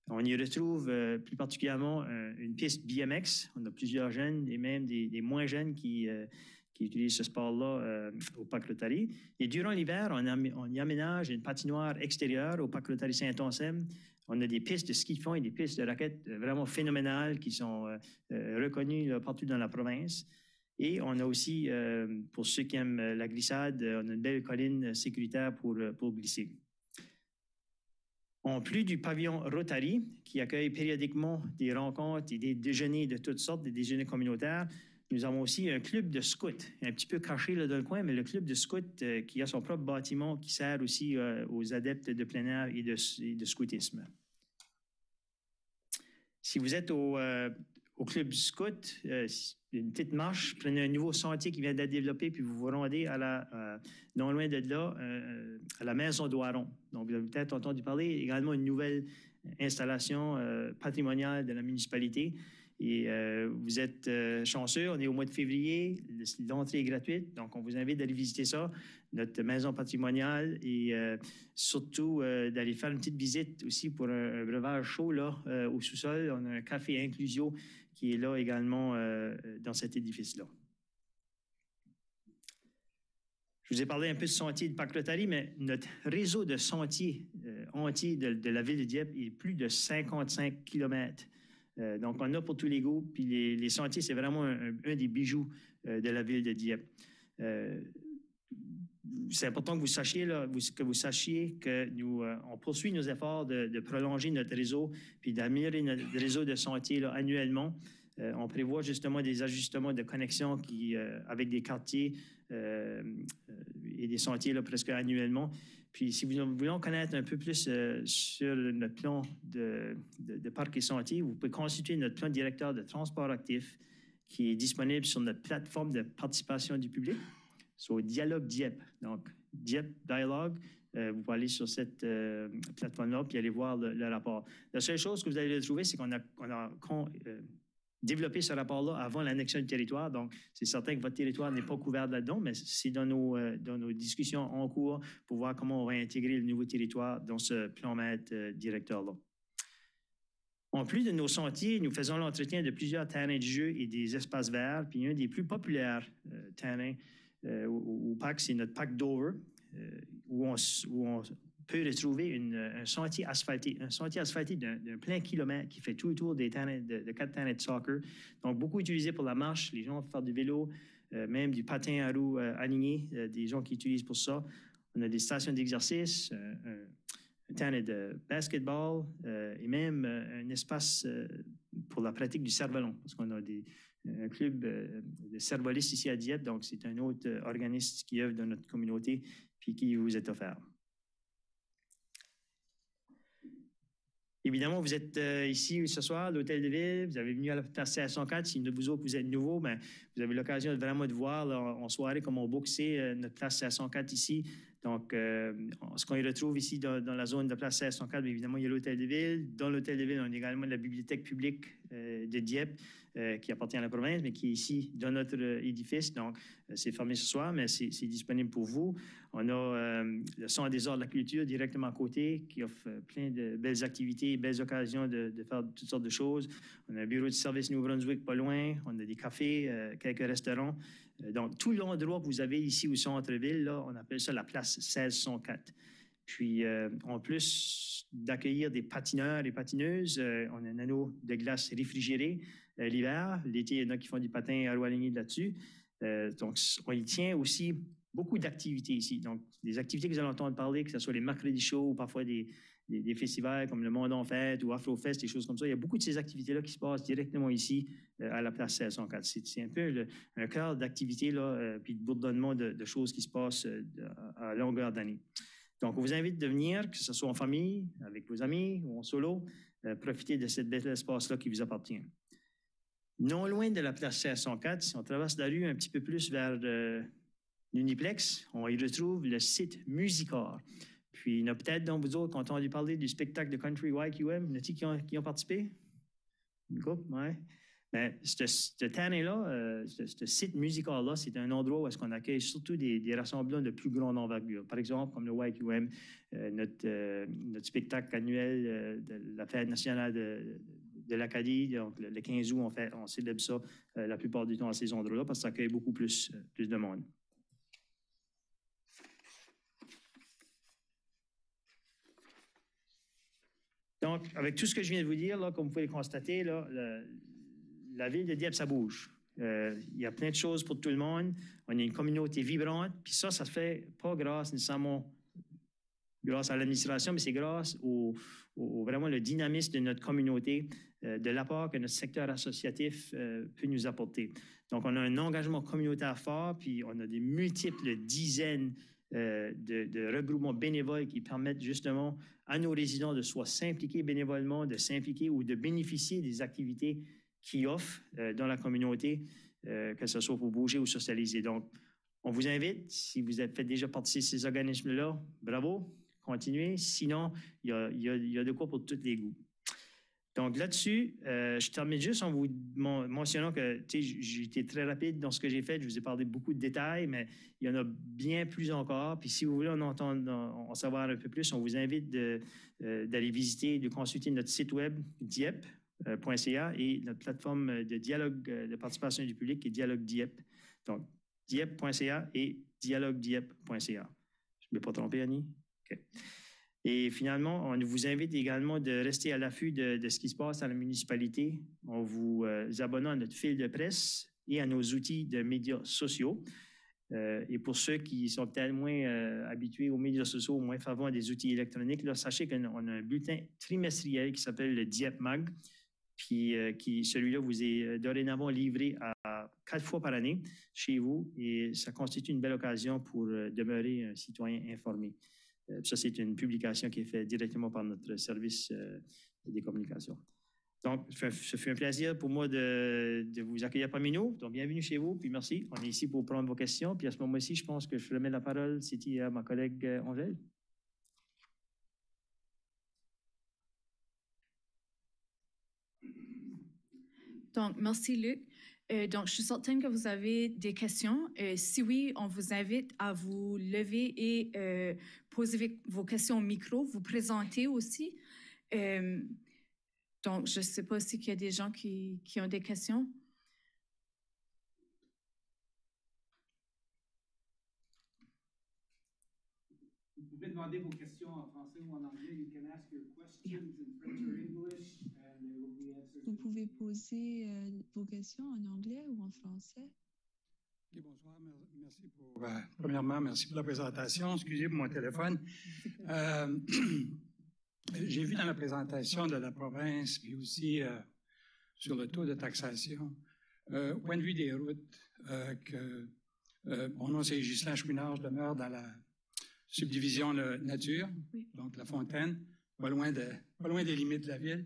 On y retrouve plus particulièrement une piste BMX. On a plusieurs jeunes et même des moins jeunes qui utilisent ce sport-là au parc Rotary. Et durant l'hiver, on y aménage une patinoire extérieure au parc Rotary Saint-Anselme. On a des pistes de ski de fond et des pistes de raquettes vraiment phénoménales qui sont reconnues partout dans la province. Et on a aussi, pour ceux qui aiment la glissade, on a une belle colline sécuritaire pour glisser. En plus du pavillon Rotary, qui accueille périodiquement des rencontres et des déjeuners de toutes sortes, des déjeuners communautaires, nous avons aussi un club de scouts, un petit peu caché là, dans le coin, mais le club de scouts qui a son propre bâtiment qui sert aussi aux adeptes de plein air et de scoutisme. Si vous êtes au au Club Scout, une petite marche, prenez un nouveau sentier qui vient d'être développé, puis vous vous rendez non loin de là, à la Maison d'Oiron. Donc, vous avez peut-être entendu parler également d'une nouvelle installation patrimoniale de la municipalité. Et vous êtes chanceux, on est au mois de février, l'entrée est gratuite, donc on vous invite d'aller visiter ça, notre maison patrimoniale, et surtout d'aller faire une petite visite aussi pour un breuvage chaud là, au sous-sol. On a un café Inclusio qui est là également dans cet édifice-là. Je vous ai parlé un peu de sentiers de Parc Rotary, mais notre réseau de sentiers entier de la ville de Dieppe est plus de 55 km. Donc, on a pour tous les goûts. Puis les sentiers, c'est vraiment un des bijoux de la ville de Dieppe. C'est important que vous sachiez que nous on poursuit nos efforts de prolonger notre réseau puis d'améliorer notre réseau de sentiers là, annuellement. On prévoit justement des ajustements de connexion avec des quartiers et des sentiers là, presque annuellement. Puis, si vous voulez connaître un peu plus sur notre plan de parcs et sentiers, vous pouvez consulter notre plan directeur de transport actif qui est disponible sur notre plateforme de participation du public, sur Dialogue Dieppe. Donc, Dieppe Dialogue, vous pouvez aller sur cette plateforme-là puis aller voir le rapport. La seule chose que vous allez trouver, c'est qu'on a développer ce rapport-là avant l'annexion du territoire. Donc, c'est certain que votre territoire n'est pas couvert là-dedans, mais c'est dans nos discussions en cours pour voir comment on va intégrer le nouveau territoire dans ce plan maître directeur-là. En plus de nos sentiers, nous faisons l'entretien de plusieurs terrains de jeu et des espaces verts. Puis un des plus populaires terrains au parc, c'est notre parc Dover, où on peut retrouver un sentier asphalté. Un sentier asphalté d'un plein kilomètre qui fait tout le tour des terrains, de 4 terrains de soccer. Donc, beaucoup utilisé pour la marche. Les gens vont faire du vélo, même du patin à roues aligné, des gens qui utilisent pour ça. On a des stations d'exercice, un terrain de basketball et même un espace pour la pratique du cerf-volant, parce qu'on a un club de cervolistes ici à Dieppe. Donc, c'est un autre organisme qui œuvre dans notre communauté puis qui vous est offert. Évidemment, vous êtes ici ce soir à l'Hôtel de Ville, vous avez venu à la place CR104. Si vous autres, vous êtes nouveaux, mais vous avez l'occasion vraiment de voir là, en soirée comment on boxait notre place CR104 ici. Donc, ce qu'on y retrouve ici dans la zone de place CR104, évidemment, il y a l'Hôtel de Ville. Dans l'Hôtel de Ville, on a également la bibliothèque publique de Dieppe qui appartient à la province, mais qui est ici dans notre édifice. Donc, c'est fermé ce soir, mais c'est disponible pour vous. On a le Centre des arts de la culture directement à côté qui offre plein de belles activités, belles occasions de faire toutes sortes de choses. On a un bureau de service New-Brunswick pas loin. On a des cafés, quelques restaurants. Donc, tout l'endroit que vous avez ici au centre-ville, là, on appelle ça la place 1604. Puis, en plus d'accueillir des patineurs et patineuses, on a un anneau de glace réfrigéré l'hiver. L'été, il y en a qui font du patin à roues alignées là-dessus. Donc, on y tient aussi beaucoup d'activités ici. Donc, des activités que vous allez entendre parler, que ce soit les mercredis shows ou parfois des festivals comme le Monde en Fête ou Afrofest, des choses comme ça. Il y a beaucoup de ces activités-là qui se passent directement ici à la place 1604. C'est un peu un cœur d'activités puis de bourdonnement de choses qui se passent à longueur d'année. Donc, on vous invite de venir, que ce soit en famille, avec vos amis ou en solo, profiter de cet bel espace-là qui vous appartient. Non loin de la place 1604, si on traverse la rue un petit peu plus vers l'Uniplex, on y retrouve le site Musicor. Puis, il y en a peut-être dans vous autres qui ont entendu parler du spectacle de country YQM. Il y en a qui ont participé? Une couple, oui. Bien, ce terrain-là, ce site musical-là, c'est un endroit où est-ce qu'on accueille surtout des rassemblements de plus grande envergure. Par exemple, comme le YQM, notre spectacle annuel de la Fête nationale de l'Acadie. Donc, le 15 août, on célèbre ça la plupart du temps à ces endroits-là parce que ça accueille beaucoup plus de monde. Donc, avec tout ce que je viens de vous dire, là, comme vous pouvez le constater, là, la ville de Dieppe, ça bouge. Il y a plein de choses pour tout le monde. On a une communauté vibrante. Puis ça se fait pas nécessairement grâce à l'administration, mais c'est grâce vraiment le dynamisme de notre communauté, de l'apport que notre secteur associatif peut nous apporter. Donc, on a un engagement communautaire fort, puis on a des multiples dizaines de regroupements bénévoles qui permettent justement à nos résidents de soit s'impliquer bénévolement, de s'impliquer ou de bénéficier des activités qui offrent dans la communauté, que ce soit pour bouger ou socialiser. Donc, on vous invite, si vous êtes fait déjà partie de ces organismes-là, bravo, continuez. Sinon, il y a de quoi pour tous les goûts. Donc là-dessus, je termine juste en vous mentionnant que j'ai été très rapide dans ce que j'ai fait. Je vous ai parlé beaucoup de détails, mais il y en a bien plus encore. Puis si vous voulez en savoir un peu plus, on vous invite d'aller visiter, de consulter notre site web diep.ca et notre plateforme de dialogue de participation du public qui est Dialogue Diep. Donc, diep.ca et dialoguediep.ca. Je ne vais pas tromper, Annie? OK. Et finalement, on vous invite également de rester à l'affût de ce qui se passe dans la municipalité en vous abonnant à notre fil de presse et à nos outils de médias sociaux. Et pour ceux qui sont peut-être moins habitués aux médias sociaux, moins favorables à des outils électroniques, là, sachez qu'on a un bulletin trimestriel qui s'appelle le Diep Mag, puis celui-là vous est dorénavant livré à 4 fois par année chez vous et ça constitue une belle occasion pour demeurer un citoyen informé. Ça, c'est une publication qui est faite directement par notre service des communications. Donc, ce fut un plaisir pour moi de vous accueillir parmi nous. Donc, bienvenue chez vous, puis merci. On est ici pour prendre vos questions. Puis à ce moment-ci, je pense que je remets la parole, c'était à ma collègue Angèle. Donc, merci, Luc. Donc, je suis certaine que vous avez des questions. Si oui, on vous invite à vous lever et poser vos questions au micro, vous présenter aussi. Donc, je ne sais pas s'il y a des gens qui ont des questions. Vous pouvez demander vos questions en français ou en anglais. You can ask your questions in French or English, and they will be answered. Vous pouvez poser vos questions en anglais ou en français. Okay, bonsoir. Merci pour, premièrement, merci pour la présentation. Excusez pour mon téléphone. J'ai vu dans la présentation de la province, puis aussi sur le taux de taxation, au point de vue des routes, que mon nom c'est Ghislain Chouinard, je demeure dans la subdivision nature, donc la Fontaine, pas loin des limites de la ville.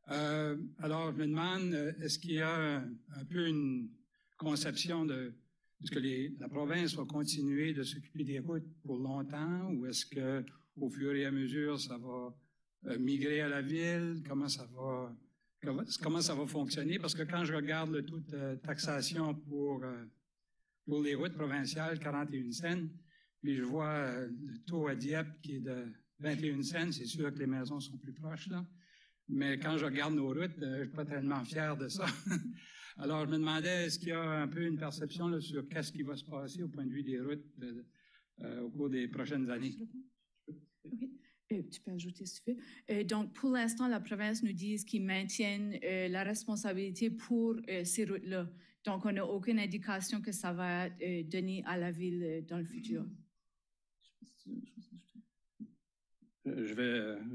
Alors, je me demande, est-ce qu'il y a un peu une conception de est-ce que la province va continuer de s'occuper des routes pour longtemps ou est-ce qu'au fur et à mesure, ça va migrer à la ville? Comment ça va fonctionner? Parce que quand je regarde le taux de taxation pour les routes provinciales, 41 cents, puis je vois le taux à Dieppe qui est de 21 cents, c'est sûr que les maisons sont plus proches, là. Mais quand je regarde nos routes, je ne suis pas tellement fier de ça. Alors, je me demandais, est-ce qu'il y a un peu une perception là, sur qu'est-ce qui va se passer au point de vue des routes au cours des prochaines années? Oui, tu peux ajouter si tu veux. Donc, pour l'instant, la province nous dit qu'ils maintiennent la responsabilité pour ces routes-là. Donc, on n'a aucune indication que ça va être donné à la ville dans le futur.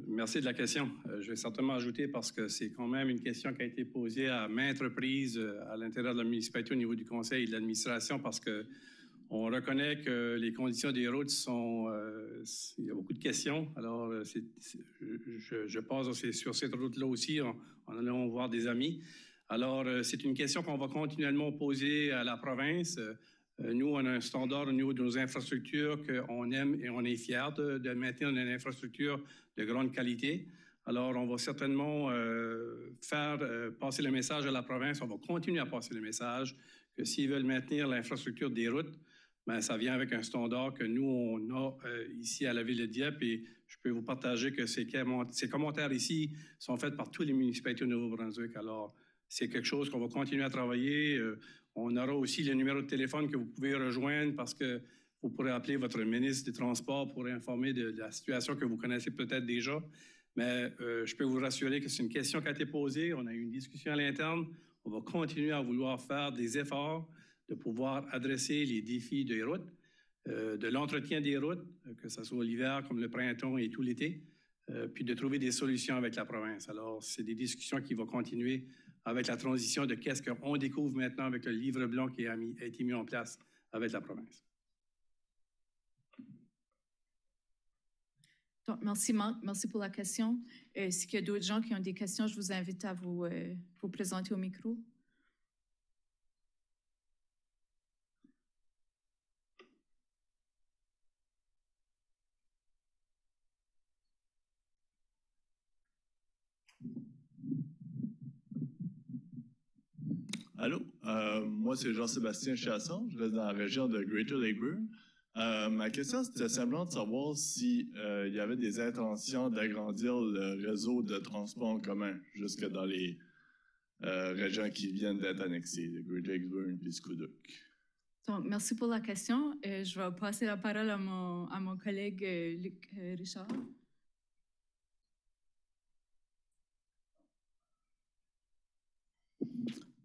Merci de la question. Je vais certainement ajouter parce que c'est quand même une question qui a été posée à maintes reprises à l'intérieur de la municipalité au niveau du conseil et de l'administration parce que on reconnaît que les conditions des routes sont... il y a beaucoup de questions. Alors, je pense sur cette route-là aussi, en allant voir des amis. Alors, c'est une question qu'on va continuellement poser à la province. Nous, on a un standard au niveau de nos infrastructures qu'on aime et on est fiers de maintenir une infrastructure de grande qualité. Alors, on va certainement faire passer le message à la province. On va continuer à passer le message que s'ils veulent maintenir l'infrastructure des routes, bien, ça vient avec un standard que nous, on a ici à la ville de Dieppe. Et je peux vous partager que ces commentaires ici sont faits par tous les municipalités au Nouveau-Brunswick. Alors, c'est quelque chose qu'on va continuer à travailler. On aura aussi le numéro de téléphone que vous pouvez rejoindre parce que vous pourrez appeler votre ministre des Transports pour informer de la situation que vous connaissez peut-être déjà. Mais je peux vous rassurer que c'est une question qui a été posée. On a eu une discussion à l'interne. On va continuer à vouloir faire des efforts de pouvoir adresser les défis des routes, de l'entretien des routes, que ce soit l'hiver comme le printemps et tout l'été, puis de trouver des solutions avec la province. Alors, c'est des discussions qui vont continuer avec la transition de qu'est-ce qu'on découvre maintenant avec le livre blanc qui a été mis en place avec la province. Donc, merci Marc, merci pour la question. S'il y a d'autres gens qui ont des questions, je vous invite à vous présenter au micro. Allô, moi c'est Jean-Sébastien Chasson, je reste dans la région de Greater Lake Burn. Ma question c'était simplement de savoir si il y avait des intentions d'agrandir le réseau de transport en commun jusque dans les régions qui viennent d'être annexées, de Greater Lake Burn et Scoudouc. Donc, merci pour la question. Je vais passer la parole à mon collègue Luc Richard.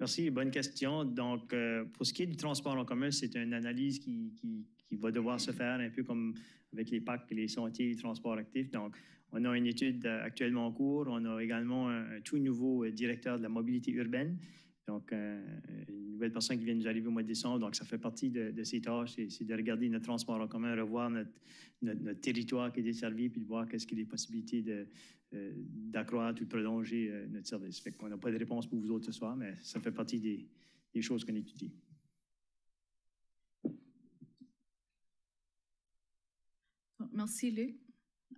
Merci, bonne question. Donc, pour ce qui est du transport en commun, c'est une analyse qui va devoir se faire un peu comme avec les PAC, les sentiers et les transports actifs. Donc, on a une étude actuellement en cours. On a également un tout nouveau directeur de la mobilité urbaine. Donc, une nouvelle personne qui vient nous arriver au mois de décembre. Donc, ça fait partie de ses tâches. C'est de regarder notre transport en commun, revoir notre territoire qui est desservi, puis de voir qu'est-ce qu'il y a des possibilités d'accroître ou de prolonger notre service. Fait qu'on n'a pas de réponse pour vous autres ce soir, mais ça fait partie des choses qu'on étudie. Merci, Luc.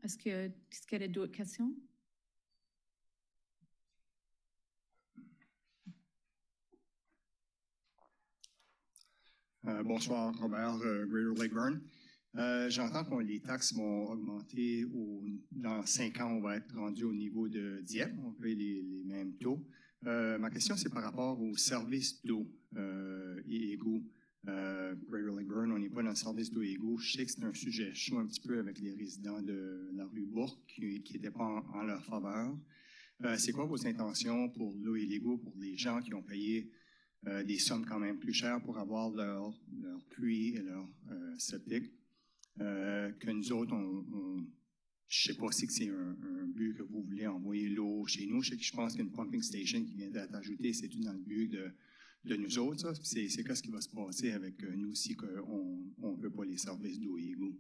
Est-ce qu'il y a d'autres questions? Bonsoir, Robert, Greater Lake Burn. J'entends que les taxes vont augmenter. Dans 5 ans, on va être rendu au niveau de Dieppe. On paye les mêmes taux. Ma question, c'est par rapport aux services d'eau et égouts. Greater Lake Burn, on n'est pas dans le service d'eau et égouts. Je sais que c'est un sujet chaud un petit peu avec les résidents de la rue Bourque qui n'étaient pas en leur faveur. C'est quoi vos intentions pour l'eau et l'égout pour les gens qui ont payé des sommes quand même plus chères pour avoir leur puits et leur septique, que nous autres, je ne sais pas si c'est un but que vous voulez envoyer l'eau chez nous. Je pense qu'il y a une pumping station qui vient d'être ajoutée. C'est tout dans le but de nous autres. Ça. C'est ce qui va se passer avec nous si on ne veut pas les services d'eau et égout.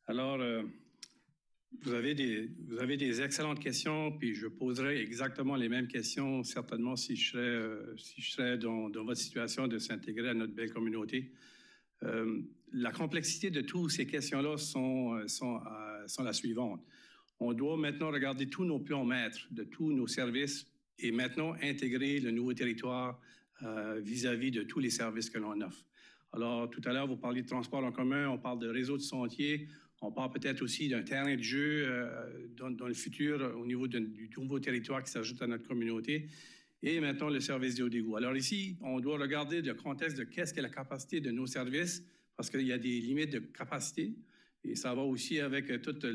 Alors, vous avez des excellentes questions, puis je poserai exactement les mêmes questions, certainement, si je serais dans votre situation de s'intégrer à notre belle communauté. La complexité de toutes ces questions-là sont la suivante. On doit maintenant regarder tous nos plans maîtres de tous nos services et maintenant intégrer le nouveau territoire vis-à-vis de tous les services que l'on offre. Alors, tout à l'heure, vous parliez de transport en commun, on parle de réseau de sentiers. On parle peut-être aussi d'un terrain de jeu dans le futur au niveau du nouveau territoire qui s'ajoute à notre communauté. Et maintenant, le service d'eau d'égout. Alors ici, on doit regarder le contexte de qu'est-ce qu'est la capacité de nos services, parce qu'il y a des limites de capacité. Et ça va aussi avec toute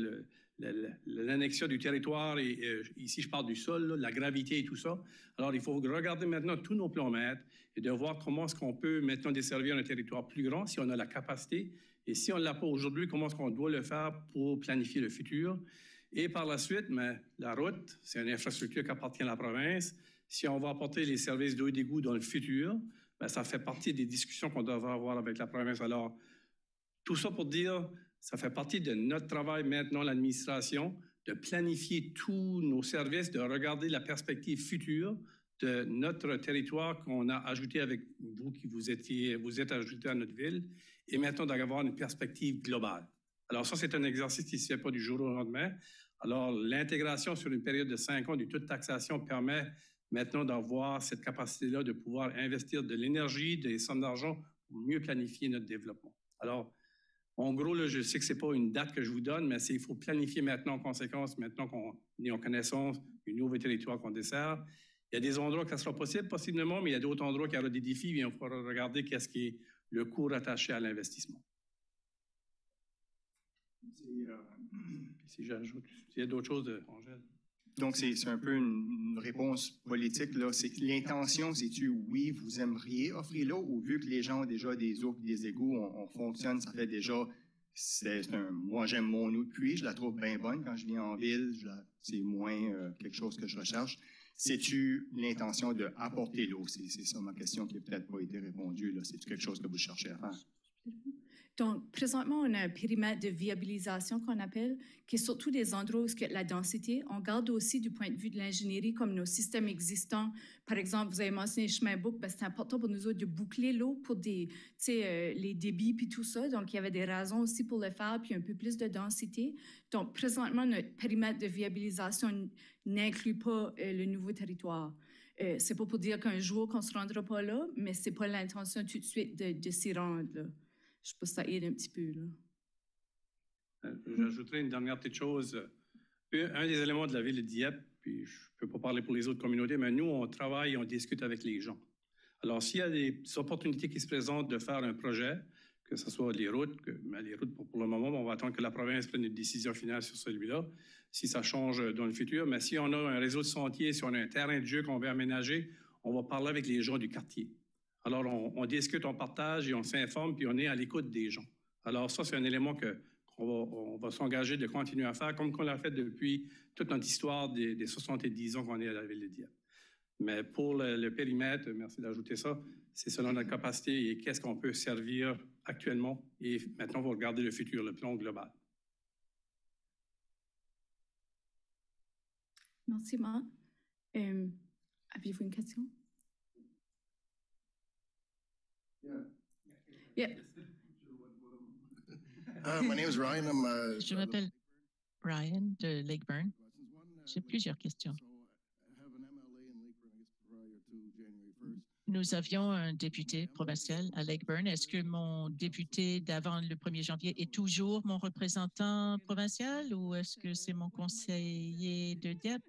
l'annexion du territoire. Et ici, je parle du sol, là, la gravité et tout ça. Alors, il faut regarder maintenant tous nos plans maîtres et de voir comment est-ce qu'on peut maintenant desservir un territoire plus grand si on a la capacité. Et si on ne l'a pas aujourd'hui, comment est-ce qu'on doit le faire pour planifier le futur? Et par la suite, la route, c'est une infrastructure qui appartient à la province. Si on va apporter les services d'eau et d'égout dans le futur, ça fait partie des discussions qu'on devra avoir avec la province. Alors, tout ça pour dire, ça fait partie de notre travail maintenant, l'administration, de planifier tous nos services, de regarder la perspective future de notre territoire qu'on a ajouté avec vous qui vous êtes ajouté à notre ville, et maintenant d'avoir une perspective globale. Alors ça, c'est un exercice qui ne se fait pas du jour au lendemain. Alors l'intégration sur une période de 5 ans du taux de taxation permet maintenant d'avoir cette capacité-là de pouvoir investir de l'énergie, des sommes d'argent pour mieux planifier notre développement. Alors, en gros, là, je sais que ce n'est pas une date que je vous donne, mais il faut planifier maintenant en conséquence, maintenant qu'on est en connaissance du nouveau territoire qu'on dessert. Il y a des endroits que ça sera possible, possiblement, mais il y a d'autres endroits qui auront des défis et on pourra regarder qu'est-ce qui est le coût rattaché à l'investissement. Si j'ajoute, il y a d'autres choses, Angèle. Donc, c'est un peu une réponse politique. L'intention, c'est-tu oui, vous aimeriez offrir l'eau, ou vu que les gens ont déjà des eaux et des égouts, on fonctionne, ça fait déjà, moi j'aime mon eau de puits, je la trouve bien bonne quand je viens en ville, c'est moins quelque chose que je recherche. C'est-tu l'intention d'apporter l'eau? C'est ça ma question qui n'a peut-être pas été répondue. C'est-tu quelque chose que vous cherchez à faire? Donc, présentement, on a un périmètre de viabilisation qu'on appelle, qui est surtout des endroits où il y a de la densité. On garde aussi du point de vue de l'ingénierie comme nos systèmes existants. Par exemple, vous avez mentionné chemin boucle, parce que c'est important pour nous autres de boucler l'eau pour les débits puis tout ça. Donc, il y avait des raisons aussi pour le faire, puis un peu plus de densité. Donc, présentement, notre périmètre de viabilisation n'inclut pas le nouveau territoire. C'est pas pour dire qu'un jour qu'on se rendra pas là, mais c'est pas l'intention tout de suite de s'y rendre, là. Je sais pas si ça aide un petit peu, là. J'ajouterais une dernière petite chose. Un des éléments de la ville de Dieppe, puis je ne peux pas parler pour les autres communautés, mais nous, on travaille et on discute avec les gens. Alors, s'il y a des opportunités qui se présentent de faire un projet, que ce soit les routes, pour le moment, on va attendre que la province prenne une décision finale sur celui-là, si ça change dans le futur. Mais si on a un réseau de sentiers, si on a un terrain de jeu qu'on veut aménager, on va parler avec les gens du quartier. Alors, on discute, on partage et on s'informe, puis on est à l'écoute des gens. Alors, ça, c'est un élément qu'on va s'engager de continuer à faire, comme on l'a fait depuis toute notre histoire des 70 ans qu'on est à la ville de Dieppe. Mais pour le périmètre, merci d'ajouter ça, c'est selon notre capacité et qu'est-ce qu'on peut servir actuellement. Et maintenant, on va regarder le futur, le plan global. Merci, Marc. Avez-vous une question? Yeah. My name is Ryan. Je m'appelle Ryan de Lakeburn. J'ai plusieurs questions. Nous avions un député provincial à Lakeburn. Est-ce que mon député d'avant le 1er janvier est toujours mon représentant provincial ou est-ce que c'est mon conseiller de Dieppe?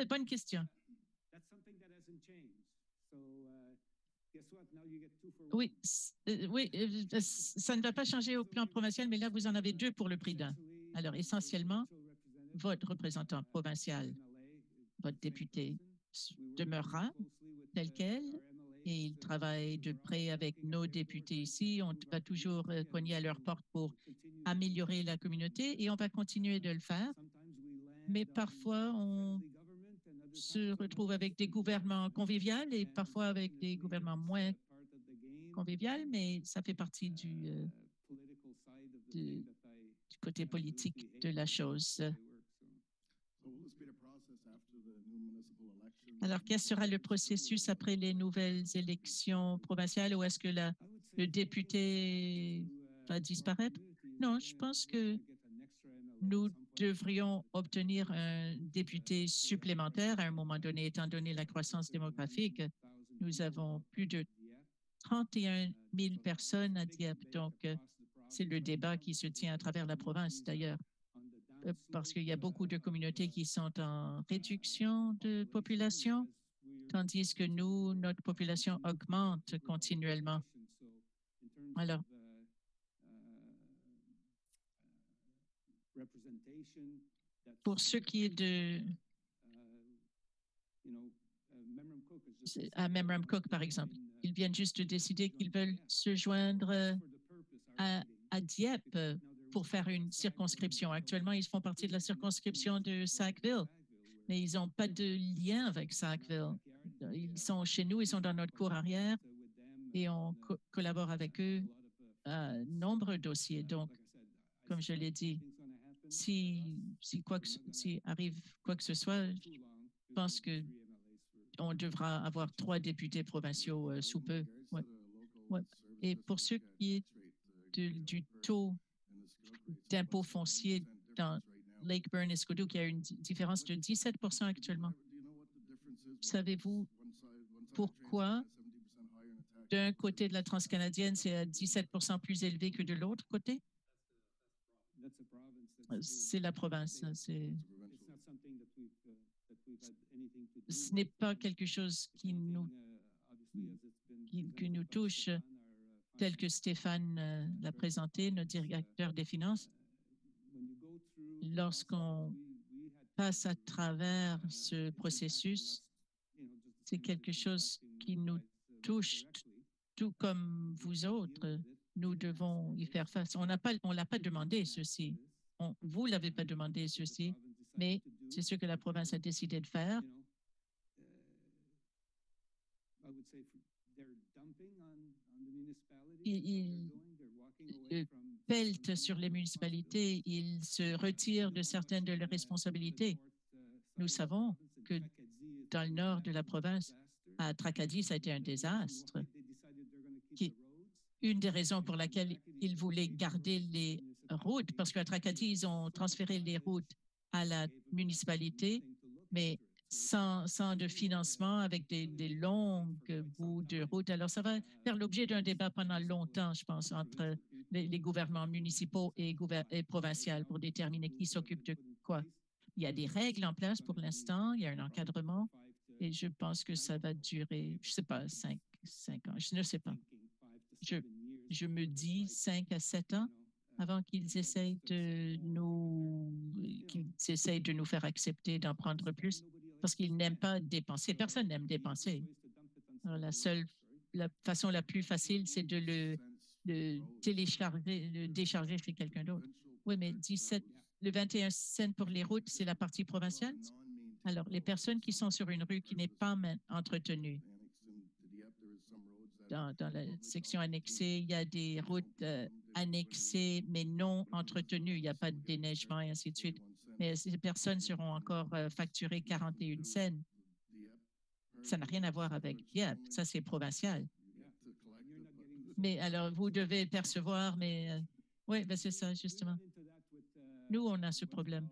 Bonne question. Oui, ça ne va pas changer au plan provincial, mais là, vous en avez deux pour le prix d'un. Alors, essentiellement, votre représentant provincial, votre député, demeurera tel quel et il travaille de près avec nos députés ici. On va toujours cogner à leur porte pour améliorer la communauté et on va continuer de le faire. Mais parfois, on se retrouve avec des gouvernements conviviaux et parfois avec des gouvernements moins conviviaux, mais ça fait partie du côté politique de la chose. Alors, quel sera le processus après les nouvelles élections provinciales ou est-ce que le député va disparaître? Non, je pense que nous devrions obtenir un député supplémentaire à un moment donné, étant donné la croissance démographique. Nous avons plus de 31 000 personnes à Dieppe, donc c'est le débat qui se tient à travers la province d'ailleurs, parce qu'il y a beaucoup de communautés qui sont en réduction de population, tandis que nous, notre population augmente continuellement. Alors, pour ce qui est à Memram Cook, par exemple, ils viennent juste de décider qu'ils veulent se joindre à Dieppe pour faire une circonscription. Actuellement, ils font partie de la circonscription de Sackville, mais ils n'ont pas de lien avec Sackville. Ils sont chez nous, ils sont dans notre cour arrière et on collabore avec eux à nombreux dossiers. Donc, comme je l'ai dit, si arrive quoi que ce soit, je pense qu'on devra avoir 3 députés provinciaux sous peu. Ouais. Ouais. Et pour ce qui est du taux d'impôt foncier dans Lakeburn et Scodouk, il y a une différence de 17% actuellement. Savez-vous pourquoi d'un côté de la transcanadienne, c'est à 17% plus élevé que de l'autre côté? C'est la province. Ce n'est pas quelque chose qui nous touche, tel que Stéphane l'a présenté, notre directeur des finances. Lorsqu'on passe à travers ce processus, c'est quelque chose qui nous touche, tout comme vous autres. Nous devons y faire face. On l'a pas demandé, ceci. Vous l'avez pas demandé, ceci, mais c'est ce que la province a décidé de faire. pèlent sur les municipalités, ils se retirent de certaines de leurs responsabilités. Nous savons que dans le nord de la province, à Tracadie, ça a été un désastre. Une des raisons pour laquelle ils voulaient garder les routes, parce qu'à Tracadie, ils ont transféré les routes à la municipalité, mais sans de financement, avec des longues bouts de route. Alors, ça va faire l'objet d'un débat pendant longtemps, je pense, entre les gouvernements municipaux et provinciaux pour déterminer qui s'occupe de quoi. Il y a des règles en place pour l'instant, il y a un encadrement, et je pense que ça va durer, je ne sais pas, 5 ans, je ne sais pas. Je me dis 5 à 7 ans avant qu'ils essayent de nous faire accepter d'en prendre plus, parce qu'ils n'aiment pas dépenser. Personne n'aime dépenser. Alors, la façon la plus facile, c'est de le télécharger, le décharger chez quelqu'un d'autre. Oui, mais le 21 cents pour les routes, c'est la partie provinciale. Alors, les personnes qui sont sur une rue qui n'est pas entretenue, dans la section annexée, il y a des routes annexées, mais non entretenues. Il n'y a pas de déneigement et ainsi de suite. Mais ces personnes seront encore facturées 41 cents. Ça n'a rien à voir avec Dieppe. Ça, c'est provincial. Mais alors, vous devez percevoir, mais oui, ben c'est ça, justement. Nous, on a ce problème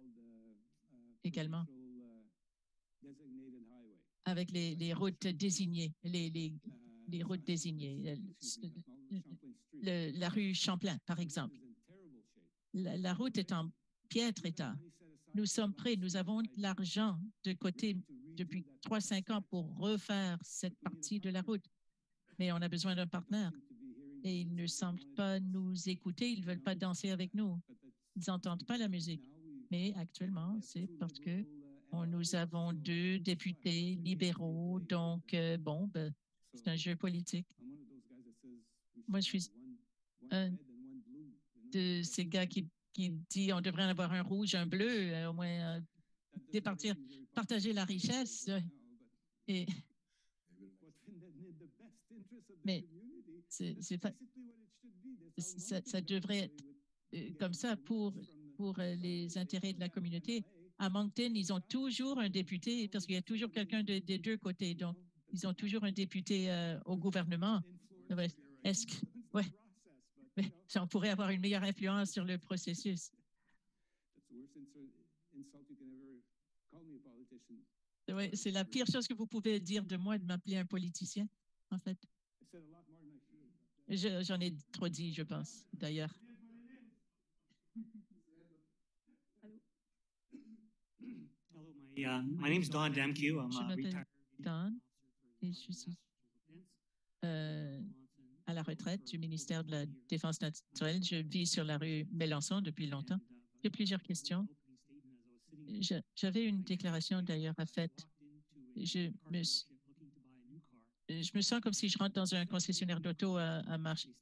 également avec les routes désignées, les routes désignées. La rue Champlain, par exemple. La route est en piètre état. Nous sommes prêts, nous avons de l'argent de côté depuis 3-5 ans pour refaire cette partie de la route. Mais on a besoin d'un partenaire. Et ils ne semblent pas nous écouter, ils ne veulent pas danser avec nous. Ils n'entendent pas la musique. Mais actuellement, c'est parce que nous avons 2 députés libéraux, donc c'est un jeu politique. Moi, je suis un de ces gars qui dit on devrait en avoir un rouge, un bleu, au moins partager la richesse. Mais ça devrait être comme ça pour les intérêts de la communauté. À Moncton, ils ont toujours un député parce qu'il y a toujours quelqu'un des 2 côtés. Donc, ils ont toujours un député au gouvernement. Est-ce que... Ouais. Mais on pourrait avoir une meilleure influence sur le processus. Ouais, c'est la pire chose que vous pouvez dire de moi, de m'appeler un politicien, en fait. J'en ai trop dit, je pense, d'ailleurs. My name is Don Damke. Je m'appelle Don et je suis à la retraite du ministère de la Défense naturelle. Je vis sur la rue Mélenchon depuis longtemps. J'ai plusieurs questions. J'avais une déclaration d'ailleurs à faite. Je me sens comme si je rentre dans un concessionnaire d'auto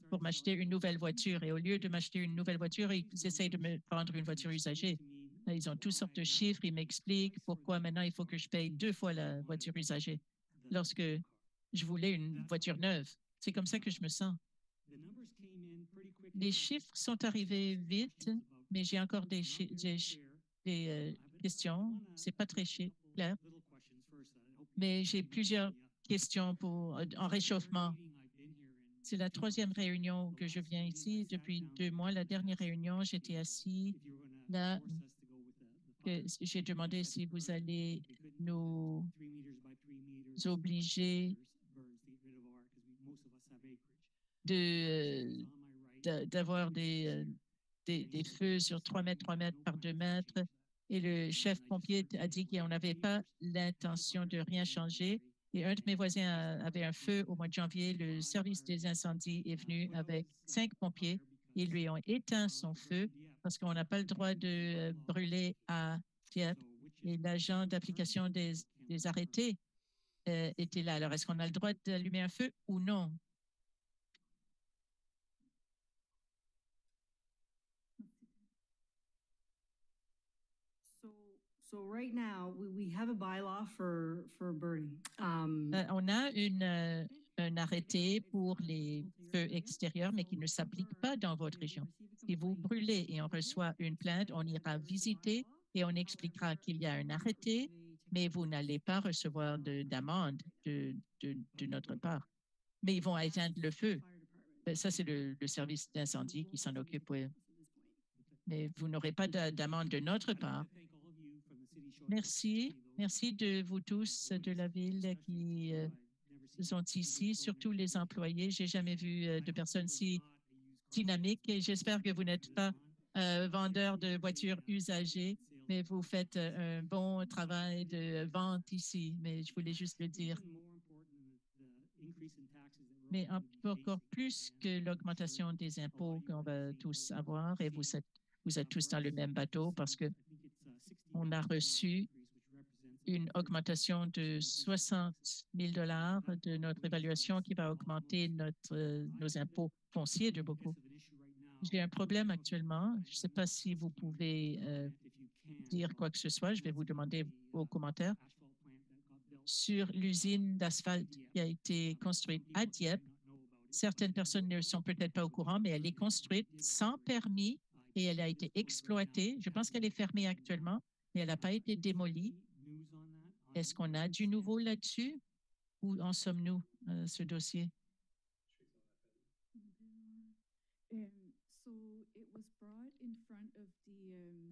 pour m'acheter une nouvelle voiture. Et au lieu de m'acheter une nouvelle voiture, ils essayent de me vendre une voiture usagée. Ils ont toutes sortes de chiffres. Ils m'expliquent pourquoi maintenant il faut que je paye 2 fois la voiture usagée lorsque je voulais une voiture neuve. C'est comme ça que je me sens. Les chiffres sont arrivés vite, mais j'ai encore des questions. C'est pas très clair. Mais j'ai plusieurs questions en réchauffement. C'est la 3e réunion que je viens ici depuis 2 mois. La dernière réunion, j'étais assis là. J'ai demandé si vous allez nous obliger d'avoir des feux sur 3 mètres par 2 mètres. Et le chef pompier a dit qu'on n'avait pas l'intention de rien changer. Et un de mes voisins avait un feu au mois de janvier. Le service des incendies est venu avec 5 pompiers. Ils lui ont éteint son feu parce qu'on n'a pas le droit de brûler à Dieppe. Et l'agent d'application des arrêtés était là. Alors, est-ce qu'on a le droit d'allumer un feu ou non? So right now, we have a bylaw for burning. On a un arrêté pour les feux extérieurs, mais qui ne s'applique pas dans votre région. Si vous brûlez et on reçoit une plainte, on ira visiter et on expliquera qu'il y a un arrêté, mais vous n'allez pas recevoir d'amende de notre part. Mais ils vont éteindre le feu. Ça, c'est le service d'incendie qui s'en occupe. Oui. Mais vous n'aurez pas d'amende de notre part. Merci. Merci de vous tous de la ville qui sont ici, surtout les employés. J'ai jamais vu de personnes si dynamiques et j'espère que vous n'êtes pas vendeur de voitures usagées, mais vous faites un bon travail de vente ici. Mais je voulais juste le dire. Mais encore plus que l'augmentation des impôts qu'on va tous avoir, et vous êtes tous dans le même bateau parce que on a reçu une augmentation de 60 000 $ de notre évaluation qui va augmenter nos impôts fonciers de beaucoup. J'ai un problème actuellement. Je ne sais pas si vous pouvez dire quoi que ce soit. Je vais vous demander vos commentaires sur l'usine d'asphalte qui a été construite à Dieppe. Certaines personnes ne sont peut-être pas au courant, mais elle est construite sans permis et elle a été exploitée. Je pense qu'elle est fermée actuellement, mais elle n'a pas été démolie. Est-ce qu'on a du nouveau là-dessus? Où en sommes-nous, ce dossier?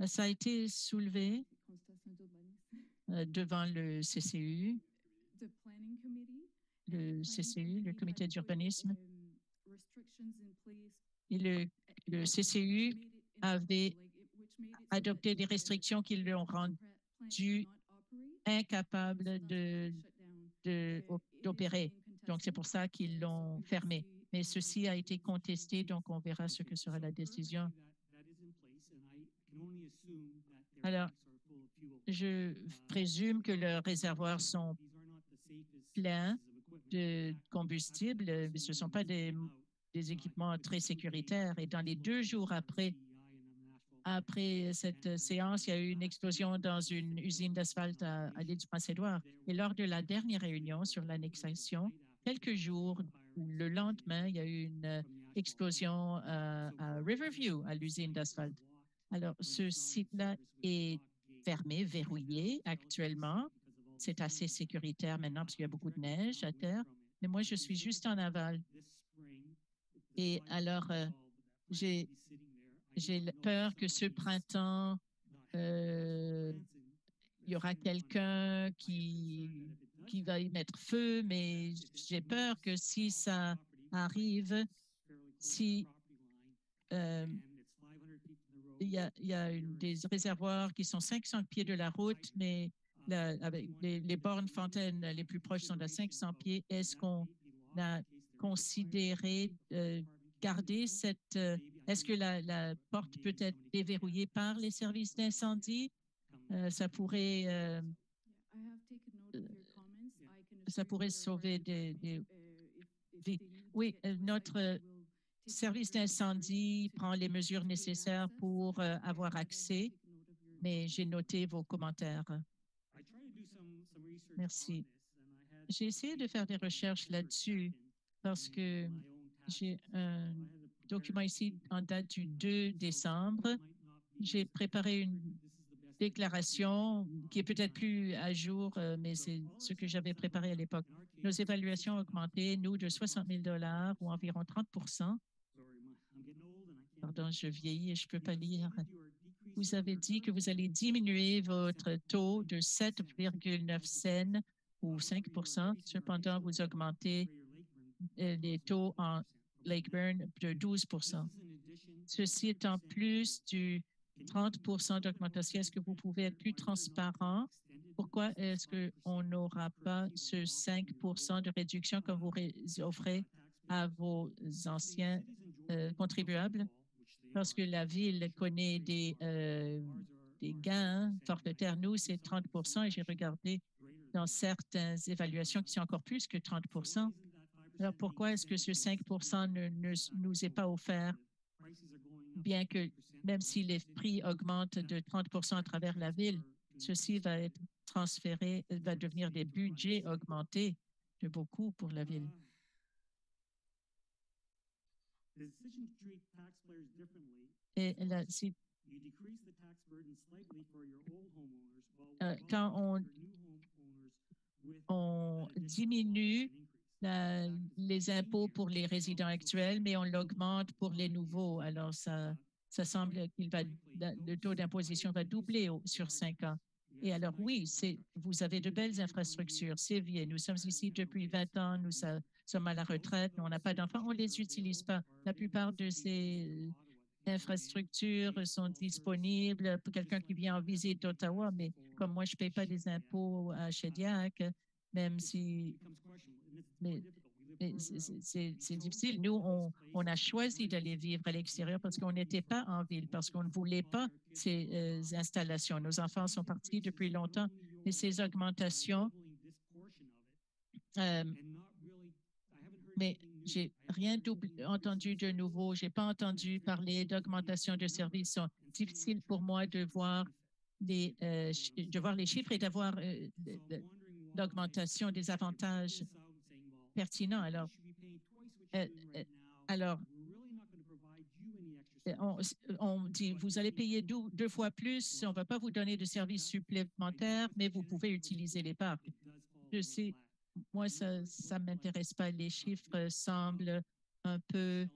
Ça a été soulevé devant le CCU, le comité d'urbanisme. Et le CCU avait adopté des restrictions qui l'ont rendu incapable d'opérer. Donc, c'est pour ça qu'ils l'ont fermé. Mais ceci a été contesté, donc on verra ce que sera la décision. Alors, je présume que leurs réservoirs sont pleins de combustible, mais ce ne sont pas des équipements très sécuritaires. Et dans les 2 jours après cette séance, il y a eu une explosion dans une usine d'asphalte à l'île du Prince-Édouard. Et lors de la dernière réunion sur l'annexation, quelques jours ou le lendemain, il y a eu une explosion à Riverview, à l'usine d'asphalte. Alors, ce site-là est fermé, verrouillé actuellement. C'est assez sécuritaire maintenant parce qu'il y a beaucoup de neige à terre. Mais moi, je suis juste en aval. Et alors, j'ai peur que ce printemps, il y aura quelqu'un qui va y mettre feu, mais j'ai peur que si ça arrive, si il y a des réservoirs qui sont 500 pieds de la route, mais avec les bornes fontaines les plus proches sont à 500 pieds. Est-ce qu'on a considéré garder cette... Est-ce que la porte peut être déverrouillée par les services d'incendie? Ça pourrait sauver des vies. Oui, notre service d'incendie prend les mesures nécessaires pour avoir accès, mais j'ai noté vos commentaires. Merci. J'ai essayé de faire des recherches là-dessus parce que j'ai un document ici en date du 2 décembre. J'ai préparé une déclaration qui est peut-être plus à jour, mais c'est ce que j'avais préparé à l'époque. Nos évaluations ont augmenté, nous, de 60 000 $ ou environ 30 %. Pardon, je vieillis et je ne peux pas lire. Vous avez dit que vous allez diminuer votre taux de 7,9 cents ou 5 %. Cependant, vous augmentez les taux en Lakeburn de 12 %. Ceci est en plus du 30 % d'augmentation. Est-ce que vous pouvez être plus transparent? Pourquoi est-ce qu'on n'aura pas ce 5 % de réduction que vous offrez à vos anciens contribuables? Parce que la ville connaît des gains forfaitaires. Nous, c'est 30 % et j'ai regardé dans certaines évaluations qui sont encore plus que 30 %. Alors, pourquoi est-ce que ce 5 % ne nous est pas offert, bien que même si les prix augmentent de 30 % à travers la ville, ceci va être transféré, va devenir des budgets augmentés de beaucoup pour la ville? Et là, quand on diminue les impôts pour les résidents actuels, mais on l'augmente pour les nouveaux. Alors, ça semble le taux d'imposition va doubler sur 5 ans. Et alors, oui, vous avez de belles infrastructures, c'est vieux. Nous sommes ici depuis 20 ans, nous sommes à la retraite, on n'a pas d'enfants, on ne les utilise pas. La plupart de ces infrastructures sont disponibles pour quelqu'un qui vient en visite d'Ottawa, mais comme moi, je ne paye pas des impôts à Shediac, même si... Mais c'est difficile. Nous, on a choisi d'aller vivre à l'extérieur parce qu'on n'était pas en ville, parce qu'on ne voulait pas ces installations. Nos enfants sont partis depuis longtemps et ces augmentations, mais j'ai rien entendu de nouveau. J'ai pas entendu parler d'augmentation de services. C'est difficile pour moi de voir les chiffres et d'avoir l'augmentation des avantages pertinents. Alors, on dit, vous allez payer 2 fois plus, on ne va pas vous donner de services supplémentaires, mais vous pouvez utiliser les parcs. Je sais, moi, ça ne m'intéresse pas. Les chiffres semblent un peu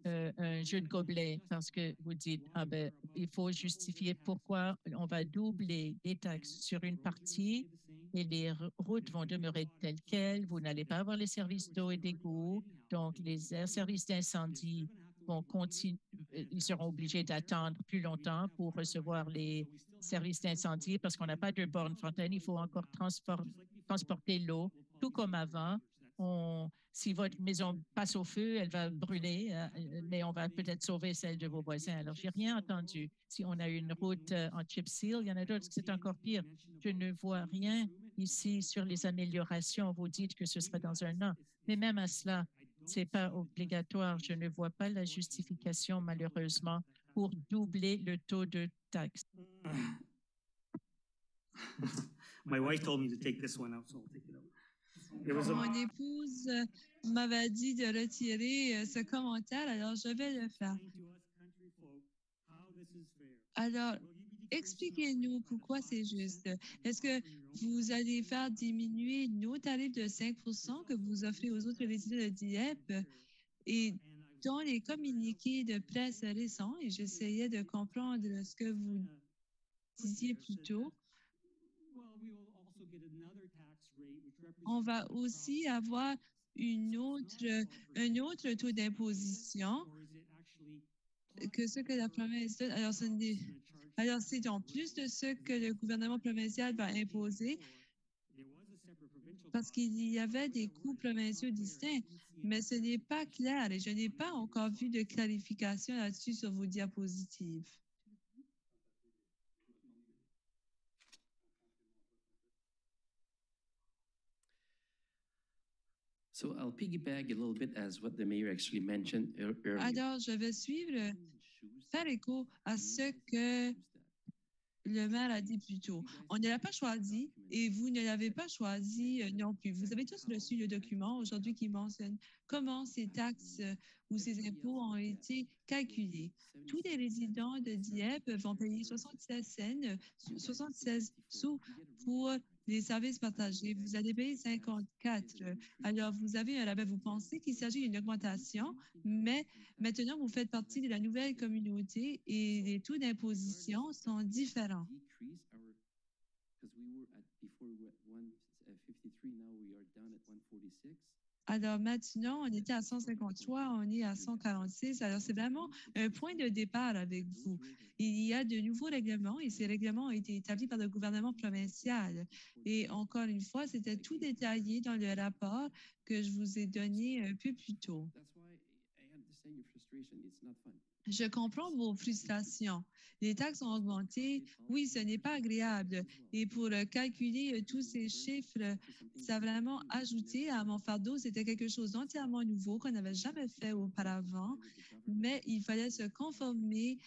un jeu de gobelets parce que vous dites, il faut justifier pourquoi on va doubler les taxes sur une partie et les routes vont demeurer telles quelles. Vous n'allez pas avoir les services d'eau et d'égout. Donc, les services d'incendie vont continuer. Ils seront obligés d'attendre plus longtemps pour recevoir les services d'incendie parce qu'on n'a pas de borne fontaine. Il faut encore transporter l'eau, tout comme avant. Si votre maison passe au feu, elle va brûler, mais on va peut-être sauver celle de vos voisins. Alors, je n'ai rien entendu. Si on a une route en chip seal, il y en a d'autres qui c'est encore pire. Je ne vois rien ici sur les améliorations. Vous dites que ce sera dans 1 an, mais même à cela, ce n'est pas obligatoire. Je ne vois pas la justification, malheureusement, pour doubler le taux de taxe. My wife told me to take this one out, so I'll take it out. Mon épouse m'avait dit de retirer ce commentaire, alors je vais le faire. Alors, expliquez-nous pourquoi c'est juste. Est-ce que vous allez faire diminuer nos tarifs de 5 % que vous offrez aux autres résidents de Dieppe? Et dans les communiqués de presse récents, et j'essayais de comprendre ce que vous disiez plus tôt, on va aussi avoir un autre taux d'imposition que ce que la province donne. Alors, c'est en plus de ce que le gouvernement provincial va imposer, parce qu'il y avait des coûts provinciaux distincts, mais ce n'est pas clair et je n'ai pas encore vu de clarification là-dessus sur vos diapositives. So I'll piggyback a little bit as what the mayor actually mentioned earlier. Alors, je vais faire écho à ce que le maire a dit plus tôt. On ne l'a pas choisi et vous ne l'avez pas choisi non plus. Vous avez tous reçu le document aujourd'hui qui mentionne comment ces taxes ou ces impôts ont été calculés. Tous les résidents de Dieppe vont payer 76 sous pour les services partagés. Vous allez payer 54. Alors, vous avez un rabais. Vous pensez qu'il s'agit d'une augmentation, mais maintenant, vous faites partie de la nouvelle communauté et les taux d'imposition sont différents. Alors maintenant, on était à 153, on est à 146. Alors, c'est vraiment un point de départ avec vous. Il y a de nouveaux règlements et ces règlements ont été établis par le gouvernement provincial. Et encore une fois, c'était tout détaillé dans le rapport que je vous ai donné un peu plus tôt. Je comprends vos frustrations. Les taxes ont augmenté. Oui, ce n'est pas agréable. Et pour calculer tous ces chiffres, ça a vraiment ajouté à mon fardeau. C'était quelque chose d'entièrement nouveau qu'on n'avait jamais fait auparavant, mais il fallait se conformer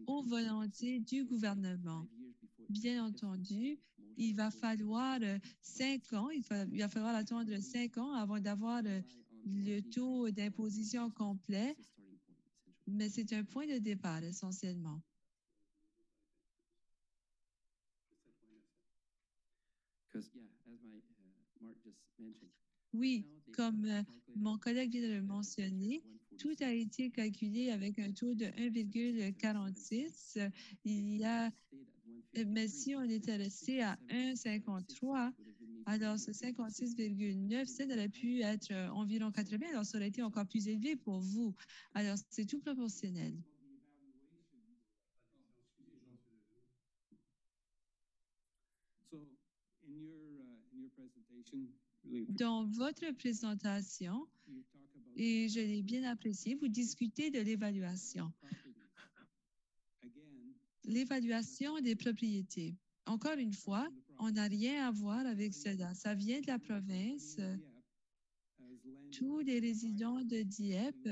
aux volontés du gouvernement. Bien entendu, il va falloir 5 ans, il va falloir attendre 5 ans avant d'avoir le taux d'imposition complet, mais c'est un point de départ essentiellement. Oui, comme mon collègue vient de le mentionner, tout a été calculé avec un taux de 1,46. Mais si on était resté à 1,53, alors ce 56,9, ça aurait pu être environ 80, alors ça aurait été encore plus élevé pour vous. Alors, c'est tout proportionnel. Dans votre présentation, et je l'ai bien apprécié, vous discutez de l'évaluation. L'évaluation des propriétés. Encore une fois, on n'a rien à voir avec cela. Ça vient de la province. Tous les résidents de Dieppe,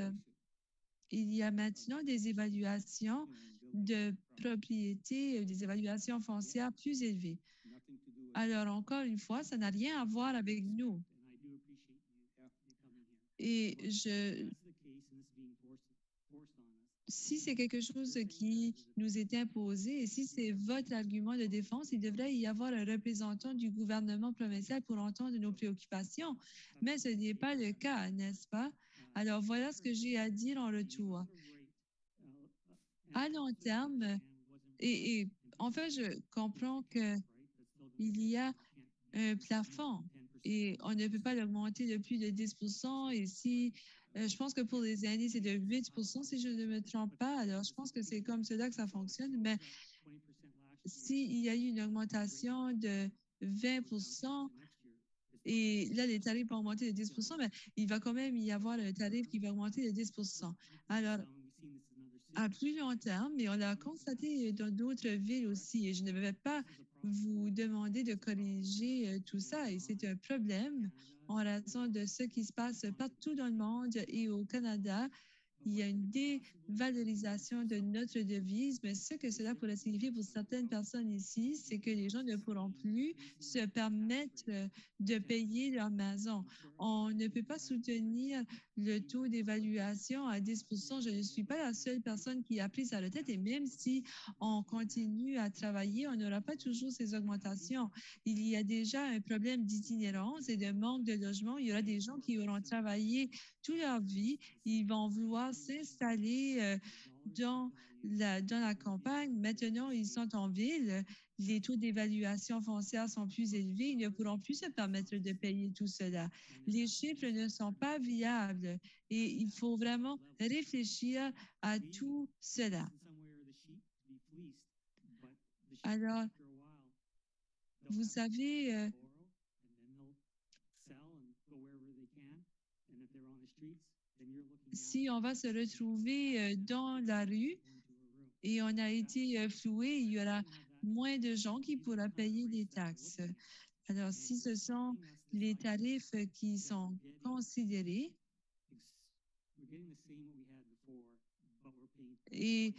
il y a maintenant des évaluations de propriétés, des évaluations foncières plus élevées. Alors, encore une fois, ça n'a rien à voir avec nous. Et si c'est quelque chose qui nous est imposé et si c'est votre argument de défense, il devrait y avoir un représentant du gouvernement provincial pour entendre nos préoccupations. Mais ce n'est pas le cas, n'est-ce pas? Alors, voilà ce que j'ai à dire en retour. À long terme, et en fait, je comprends qu'il y a un plafond et on ne peut pas l'augmenter de plus de 10 et si, je pense que pour les années, c'est de 8 si je ne me trompe pas. Alors, je pense que c'est comme cela que ça fonctionne. Mais s'il y a eu une augmentation de 20 et là, les tarifs vont augmenter de 10 mais il va quand même y avoir un tarif qui va augmenter de 10 Alors, à plus long terme, mais on l'a constaté dans d'autres villes aussi, et je ne vais pas vous demander de corriger tout ça, et c'est un problème en raison de ce qui se passe partout dans le monde et au Canada. Il y a une dévalorisation de notre devise, mais ce que cela pourrait signifier pour certaines personnes ici, c'est que les gens ne pourront plus se permettre de payer leur maison. On ne peut pas soutenir le taux d'évaluation à 10 Je ne suis pas la seule personne qui a pris sa retraite et même si on continue à travailler, on n'aura pas toujours ces augmentations. Il y a déjà un problème d'itinérance et de manque de logement. Il y aura des gens qui auront travaillé toute leur vie. Ils vont vouloir s'installer dans la campagne. Maintenant, ils sont en ville. Les taux d'évaluation foncière sont plus élevés. Ils ne pourront plus se permettre de payer tout cela. Les chiffres ne sont pas viables et il faut vraiment réfléchir à tout cela. Alors, vous savez, si on va se retrouver dans la rue et on a été floué, il y aura moins de gens qui pourront payer des taxes. Alors, si ce sont les tarifs qui sont considérés et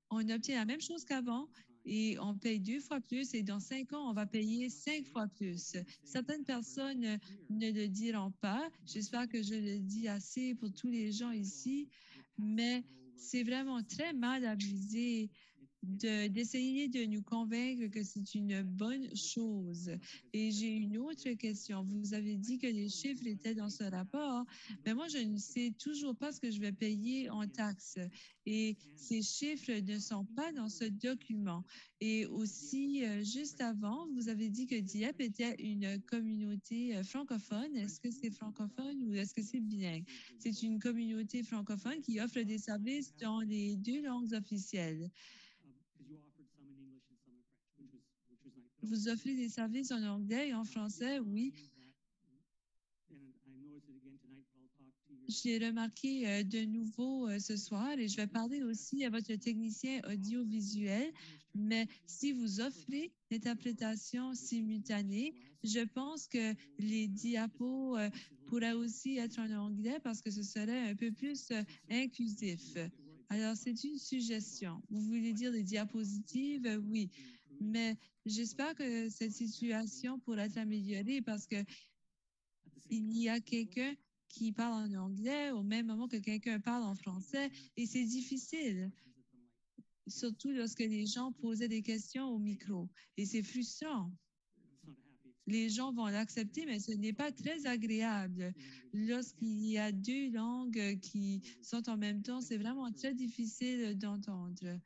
on obtient la même chose qu'avant et on paye 2 fois plus et dans 5 ans, on va payer 5 fois plus. Certaines personnes ne le diront pas. J'espère que je le dis assez pour tous les gens ici, mais c'est vraiment très mal avisé d'essayer de nous convaincre que c'est une bonne chose. Et j'ai une autre question. Vous avez dit que les chiffres étaient dans ce rapport, mais moi, je ne sais toujours pas ce que je vais payer en taxes. Et ces chiffres ne sont pas dans ce document. Et aussi, juste avant, vous avez dit que Dieppe était une communauté francophone. Est-ce que c'est francophone ou est-ce que c'est bilingue? C'est une communauté francophone qui offre des services dans les 2 langues officielles. Vous offrez des services en anglais et en français, oui. J'ai remarqué de nouveau ce soir et je vais parler aussi à votre technicien audiovisuel, mais si vous offrez l'interprétation simultanée, je pense que les diapos pourraient aussi être en anglais parce que ce serait un peu plus inclusif. Alors, c'est une suggestion. Vous voulez dire les diapositives? Oui, mais j'espère que cette situation pourra être améliorée parce que il y a quelqu'un qui parle en anglais au même moment que quelqu'un parle en français et c'est difficile, surtout lorsque les gens posaient des questions au micro et c'est frustrant. Les gens vont l'accepter, mais ce n'est pas très agréable. Lorsqu'il y a deux langues qui sont en même temps, c'est vraiment très difficile d'entendre.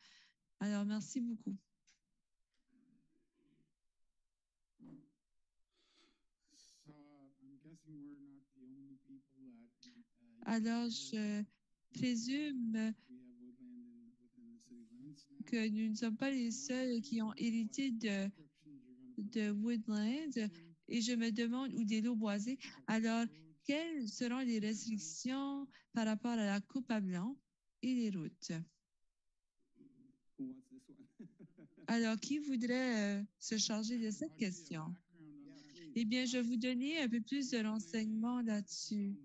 Alors, merci beaucoup. Alors, je présume que nous ne sommes pas les seuls qui ont hérité de Woodland et je me demande, ou des lots boisés. Alors, quelles seront les restrictions par rapport à la coupe à blanc et les routes? Alors, qui voudrait se charger de cette question? Eh bien, je vais vous donner un peu plus de renseignements là-dessus.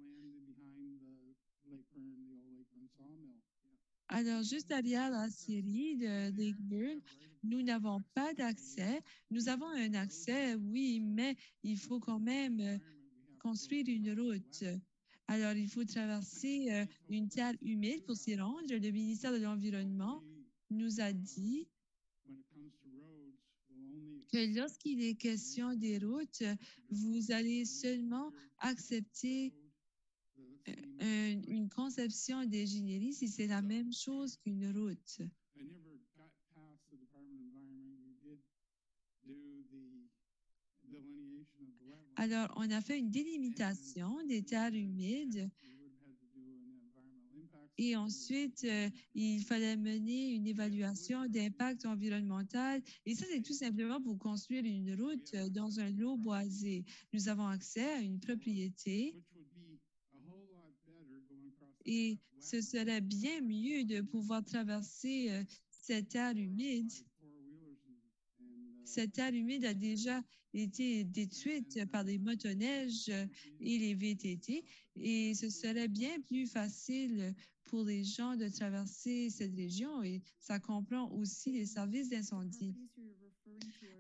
Alors, juste derrière la scierie de Lake Burn, nous n'avons pas d'accès. Nous avons un accès, oui, mais il faut quand même construire une route. Alors, il faut traverser une terre humide pour s'y rendre. Le ministère de l'Environnement nous a dit que lorsqu'il est question des routes, vous allez seulement accepter une conception d'ingénierie si c'est la même chose qu'une route. Alors, on a fait une délimitation des terres humides et ensuite, il fallait mener une évaluation d'impact environnemental. Et ça, c'est tout simplement pour construire une route dans un lot boisé. Nous avons accès à une propriété et ce serait bien mieux de pouvoir traverser cette terre humide. Cette terre humide a déjà été détruite par les motoneiges et les VTT et ce serait bien plus facile pour les gens de traverser cette région et ça comprend aussi les services d'incendie.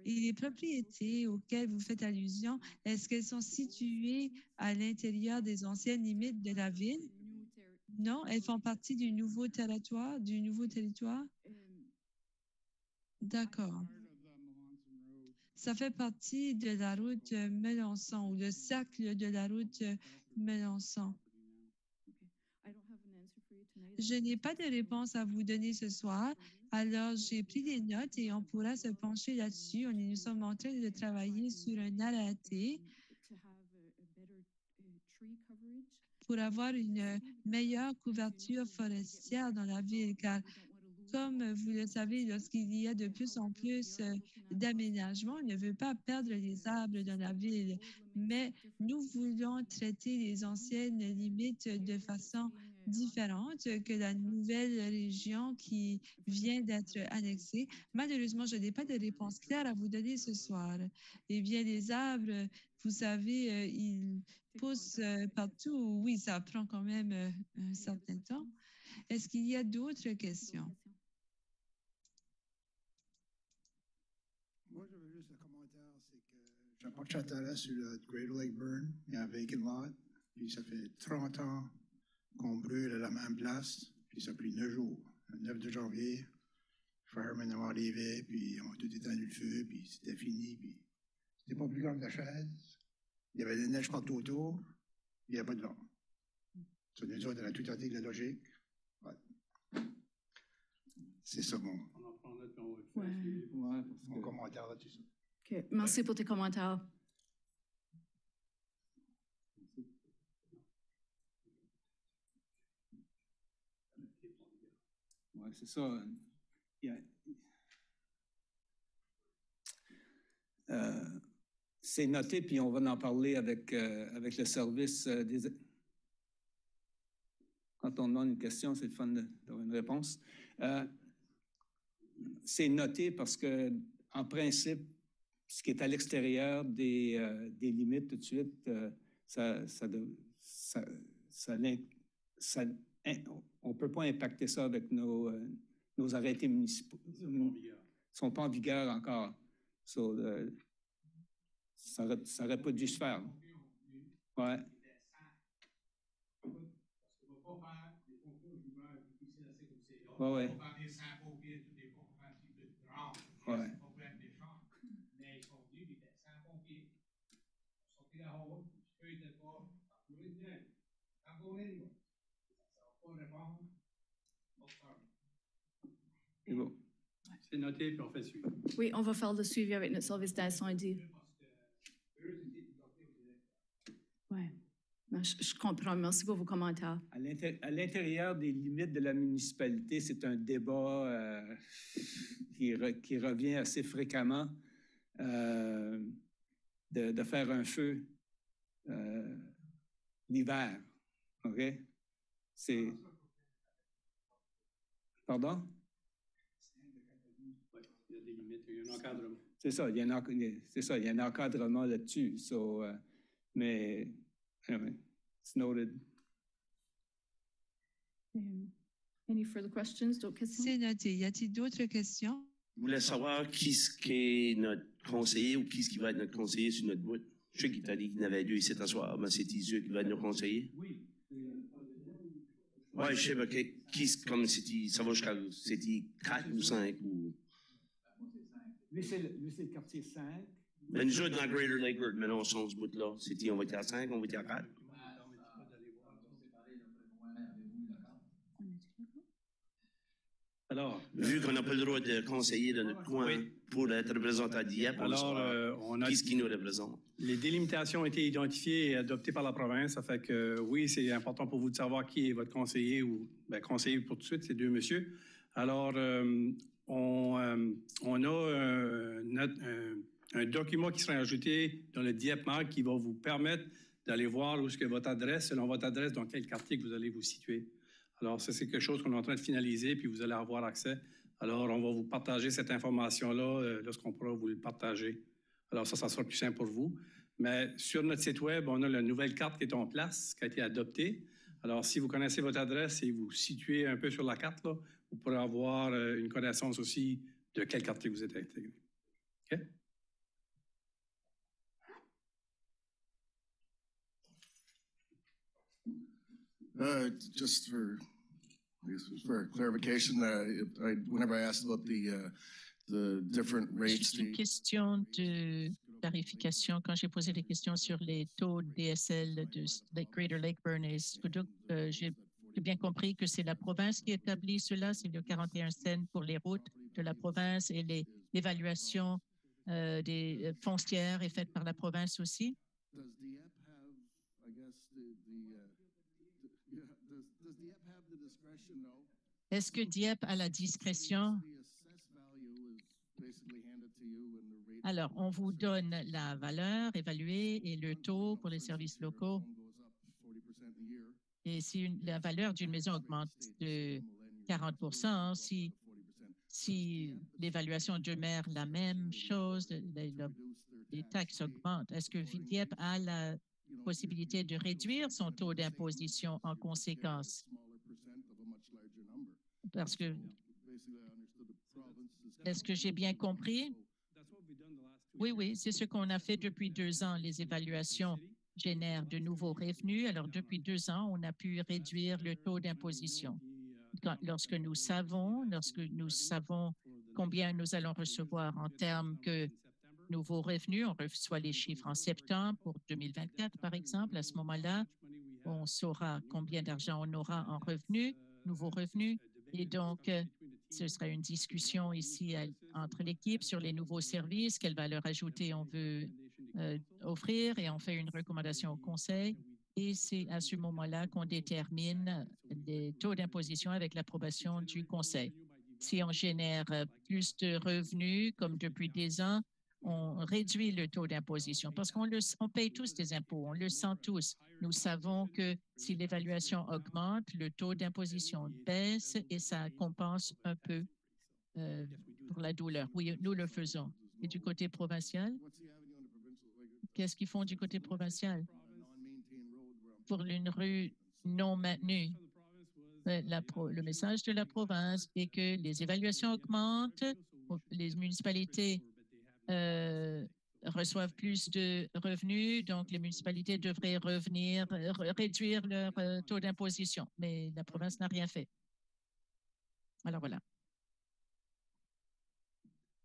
Et les propriétés auxquelles vous faites allusion, est-ce qu'elles sont situées à l'intérieur des anciennes limites de la ville? Non, elles font partie du nouveau territoire, D'accord. Ça fait partie de la route Melançon ou le cercle de la route Melançon. Je n'ai pas de réponse à vous donner ce soir, alors j'ai pris des notes et on pourra se pencher là-dessus. Nous sommes en train de travailler sur un arrêté pour avoir une meilleure couverture forestière dans la ville, car comme vous le savez, lorsqu'il y a de plus en plus d'aménagements, on ne veut pas perdre les arbres dans la ville, mais nous voulons traiter les anciennes limites de façon différente que la nouvelle région qui vient d'être annexée. Malheureusement, je n'ai pas de réponse claire à vous donner ce soir. Eh bien, les arbres, vous savez, ils poussent partout. Oui, ça prend quand même un certain temps. Est-ce qu'il y a d'autres questions? Moi, j'avais juste un commentaire, c'est que Jean-Paul Chatalet sur le Great Lake Burn, il y a un vacant lot, puis ça fait 30 ans qu'on brûle à la même place, puis ça a pris 9 jours. Le 9 de janvier, les firemen ont arrivé, puis on a tout éteint le feu, puis c'était fini, puis c'était pas plus grand que la chaise. Il y avait des neiges partout autour, puis il n'y avait pas de vent. Ça nous autres, on a tout tenté de la logique. Ouais. C'est ça mon... Mon commentaire là-dessus. Okay. Merci pour tes commentaires. Oui, c'est ça. C'est noté, puis on va en parler avec le service des... Quand on a une question, c'est le fun d'avoir une réponse. C'est noté parce que, en principe, ce qui est à l'extérieur des limites tout de suite, on ne peut pas impacter ça avec nos arrêtés municipaux. Ils ne sont pas en vigueur encore. Ça n'aurait pas dû se faire. Ouais. Ouais, ouais. Ouais. Mais ils sont venus, ils étaient 100 pompiers. Ils sont sortis la route, eux étaient pas, ils étaient encore une fois. Ça ne va pas répondre. C'est bon. C'est noté, puis on fait suivre. Oui, on va faire le suivi avec notre service d'incendie. Oui, je comprends. Merci pour vos commentaires. À l'intérieur des limites de la municipalité, c'est un débat qui revient assez fréquemment de faire un feu l'hiver. OK? C'est... Pardon? Il y a des limites, il y a un encadrement. C'est ça, il y a un encadrement là-dessus. So, mais, anyway, it's noted. Any further questions? D'autres questions? C'est noté. Y a-t-il d'autres questions? Je voulais savoir qui est notre conseiller ou qui va être notre conseiller sur notre bout. Je sais qu'il t'a dit qu'il y en avait deux ici ce soir, mais c'est Issue qui va être nos conseillers. Oui. Oui, je sais, mais comme ça va jusqu'à 4 ou 5 ou... Lui, c'est le quartier 5. Mais nous autres, dans Greater Lake Burton, maintenant, on sont ce bout-là. On va être à 5, on va être à 4. Alors, vu qu'on n'a pas le droit de conseiller de notre coin pour être représentant d'IEP, on a qui nous représente? Les délimitations ont été identifiées et adoptées par la province. Ça fait que oui, c'est important pour vous de savoir qui est votre conseiller ou conseiller pour tout de suite, c'est deux messieurs. Alors, on a un document qui sera ajouté dans le DIEP-MAG qui va vous permettre d'aller voir où est-ce que votre adresse, selon votre adresse, dans quel quartier que vous allez vous situer. Alors, ça, c'est quelque chose qu'on est en train de finaliser, puis vous allez avoir accès. Alors, on va vous partager cette information-là lorsqu'on pourra vous le partager. Alors, ça sera plus simple pour vous. Mais sur notre site Web, on a la nouvelle carte qui est en place, qui a été adoptée. Alors, si vous connaissez votre adresse et vous situez un peu sur la carte, là, vous pourrez avoir une connaissance aussi de quel quartier vous êtes intégré. OK? Just for clarification, whenever I asked about the different rates. Une question de clarification. Quand j'ai posé des questions sur les taux DSL de Greater Lake Burton et Squiduk, j'ai bien compris que c'est la province qui établit cela, c'est le 41 cents pour les routes de la province et l'évaluation des foncières est faite par la province aussi. Est-ce que DIEP a la discrétion? Alors, on vous donne la valeur évaluée et le taux pour les services locaux. Et si la valeur d'une maison augmente de 40%, si l'évaluation demeure la même chose, les taxes augmentent. Est-ce que DIEP a la possibilité de réduire son taux d'imposition en conséquence? Parce que, est-ce que j'ai bien compris? Oui, c'est ce qu'on a fait depuis 2 ans. Les évaluations génèrent de nouveaux revenus. Alors, depuis 2 ans, on a pu réduire le taux d'imposition. Lorsque nous savons combien nous allons recevoir en termes de nouveaux revenus, on reçoit les chiffres en septembre pour 2024, par exemple. À ce moment-là, on saura combien d'argent on aura en revenus, nouveaux revenus. Et donc, ce sera une discussion ici entre l'équipe sur les nouveaux services, quelle valeur ajoutée on veut offrir, et on fait une recommandation au conseil. Et c'est à ce moment-là qu'on détermine les taux d'imposition avec l'approbation du conseil. Si on génère plus de revenus, comme depuis des ans, on réduit le taux d'imposition parce qu'on paye tous des impôts, on le sent tous. Nous savons que si l'évaluation augmente, le taux d'imposition baisse et ça compense un peu pour la douleur. Oui, nous le faisons. Et du côté provincial, qu'est-ce qu'ils font du côté provincial? Pour une rue non maintenue, le message de la province est que les évaluations augmentent, les municipalités reçoivent plus de revenus, donc les municipalités devraient réduire leur taux d'imposition, mais la province n'a rien fait. Alors voilà.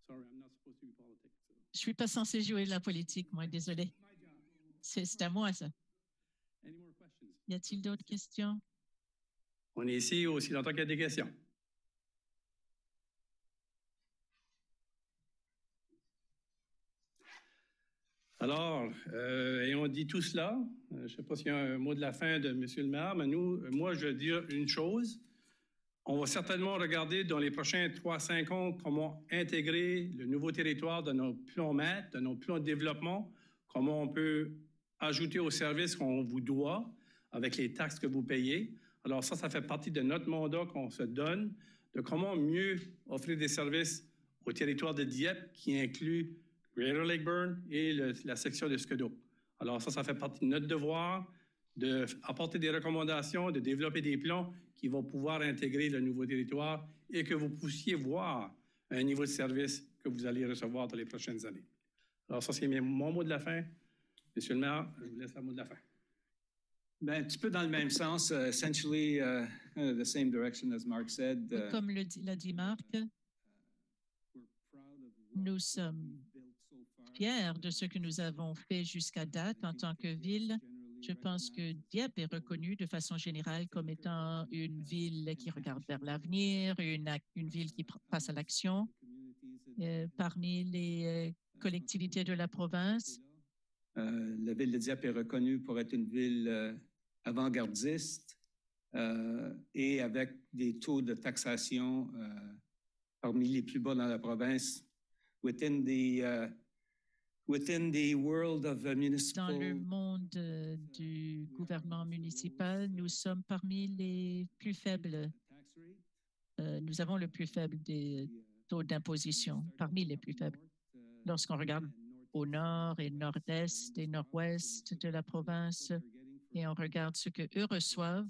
Sorry, I'm not supposed to be politics. Je suis pas censé jouer de la politique, moi, désolé. C'est à moi, ça. Y a-t-il d'autres questions? On est ici aussi longtemps qu'il y a des questions. Alors, ayant dit tout cela, je ne sais pas s'il y a un mot de la fin de M. le maire, mais moi, je veux dire une chose. On va certainement regarder dans les prochains 3-5 ans comment intégrer le nouveau territoire dans nos plans maîtres, dans nos plans de développement, comment on peut ajouter aux services qu'on vous doit avec les taxes que vous payez. Alors ça fait partie de notre mandat qu'on se donne, de comment mieux offrir des services au territoire de Dieppe qui inclut Greater Lakeburn et la section de Scudo. Alors ça fait partie de notre devoir d'apporter des recommandations, de développer des plans qui vont pouvoir intégrer le nouveau territoire et que vous puissiez voir un niveau de service que vous allez recevoir dans les prochaines années. Alors ça, c'est mon mot de la fin. Monsieur le maire, je vous laisse le mot de la fin. Ben, un petit peu dans le même sens, essentially the same direction as Mark said. Comme l'a dit Marc, nous sommes fiers de ce que nous avons fait jusqu'à date en tant que ville. Je pense que Dieppe est reconnue de façon générale comme étant une ville qui regarde vers l'avenir, une ville qui passe à l'action. Parmi les collectivités de la province, la ville de Dieppe est reconnue pour être une ville avant-gardiste et avec des taux de taxation parmi les plus bas dans la province. Within the world of municipal... Dans le monde du gouvernement municipal, nous sommes parmi les plus faibles. Nous avons le plus faible des taux d'imposition, parmi les plus faibles. Lorsqu'on regarde au nord et nord-est et nord-ouest de la province et on regarde ce qu'eux reçoivent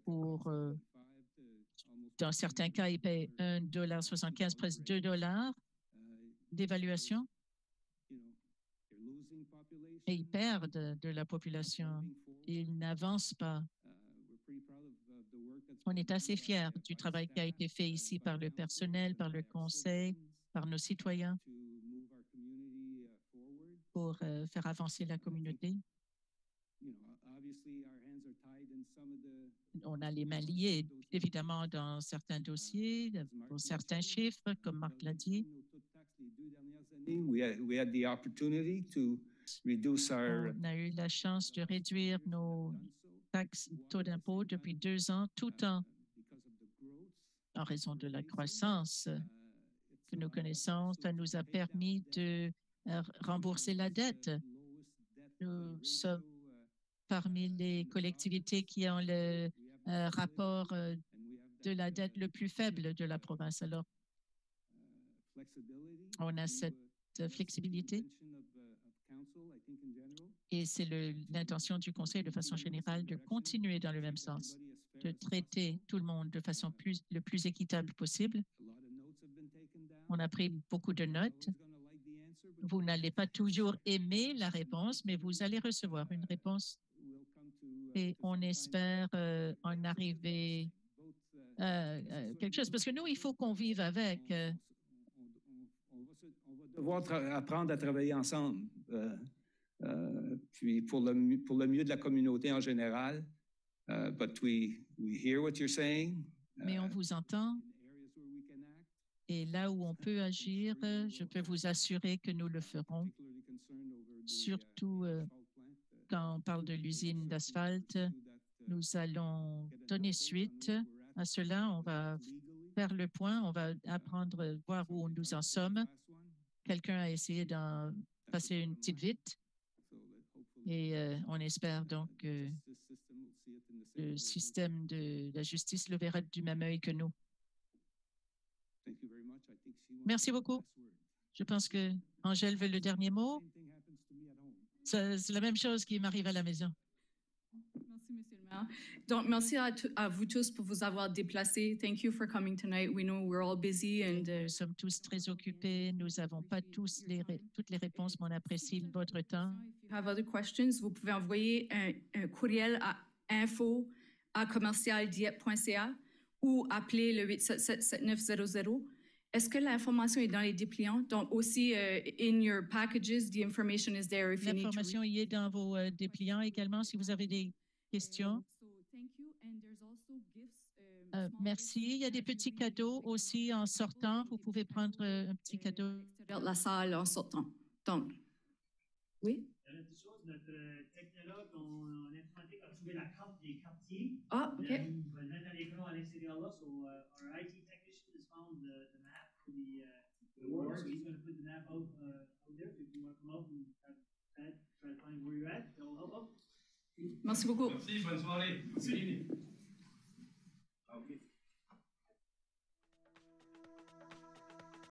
pour, dans certains cas, ils payent $1,75, presque $2 d'évaluation. Et ils perdent de la population. Ils n'avancent pas. On est assez fiers du travail qui a été fait ici par le personnel, par le conseil, par nos citoyens pour faire avancer la communauté. On a les mains liées, évidemment, dans certains dossiers, pour certains chiffres, comme Marc l'a dit. We had the opportunity to reduce our... On a eu la chance de réduire nos taxes, taux d'impôt depuis 2 ans, tout en raison de la croissance que nous connaissons. Ça nous a permis de rembourser la dette. Nous sommes parmi les collectivités qui ont le rapport de la dette le plus faible de la province. Alors, on a cette flexibilité et c'est l'intention du Conseil de façon générale de continuer dans le même sens, de traiter tout le monde de façon le plus équitable possible. On a pris beaucoup de notes. Vous n'allez pas toujours aimer la réponse, mais vous allez recevoir une réponse et on espère en arriver à quelque chose. Parce que nous, il faut qu'on vive avec. On va devoir apprendre à travailler ensemble. Puis pour le mieux de la communauté en général. But we hear what you're saying. Mais on vous entend. Et là où on peut agir, je peux vous assurer que nous le ferons. Surtout quand on parle de l'usine d'asphalte, nous allons donner suite à cela. On va faire le point, on va apprendre, voir où nous en sommes. Quelqu'un a essayé d'en passer une petite vite. Et on espère donc que le système de la justice le verra du même œil que nous. Merci beaucoup. Je pense que Angèle veut le dernier mot. C'est la même chose qui m'arrive à la maison. Merci, Monsieur le Donc, merci à vous tous pour vous avoir déplacés. Thank you for coming tonight. We know we're all busy and Nous sommes tous très occupés. Nous n'avons pas toutes les réponses, mais on apprécie votre temps. If you have other questions, vous pouvez envoyer un courriel à info@commercialdiep.ca ou appeler le 877-7900. Est-ce que l'information est dans les dépliants? Donc aussi, in your packages, the information is there if you need to. L'information y est dans vos dépliants également si vous avez des questions. Merci. Il y a des petits cadeaux aussi en sortant. Vous pouvez prendre un petit cadeau. De la salle en sortant. Donc, oui? Il y a une petite chose, notre technologue, on a informatique a trouvé la carte des quartiers. Ah, OK. On va le mettre à l'écran à l'extérieur là. So our IT technician has found the map for the ward. So he's going to put the map out there. So if you want to come out and try to find where you're at, that will help out. Merci beaucoup. Merci, bonne soirée. Merci.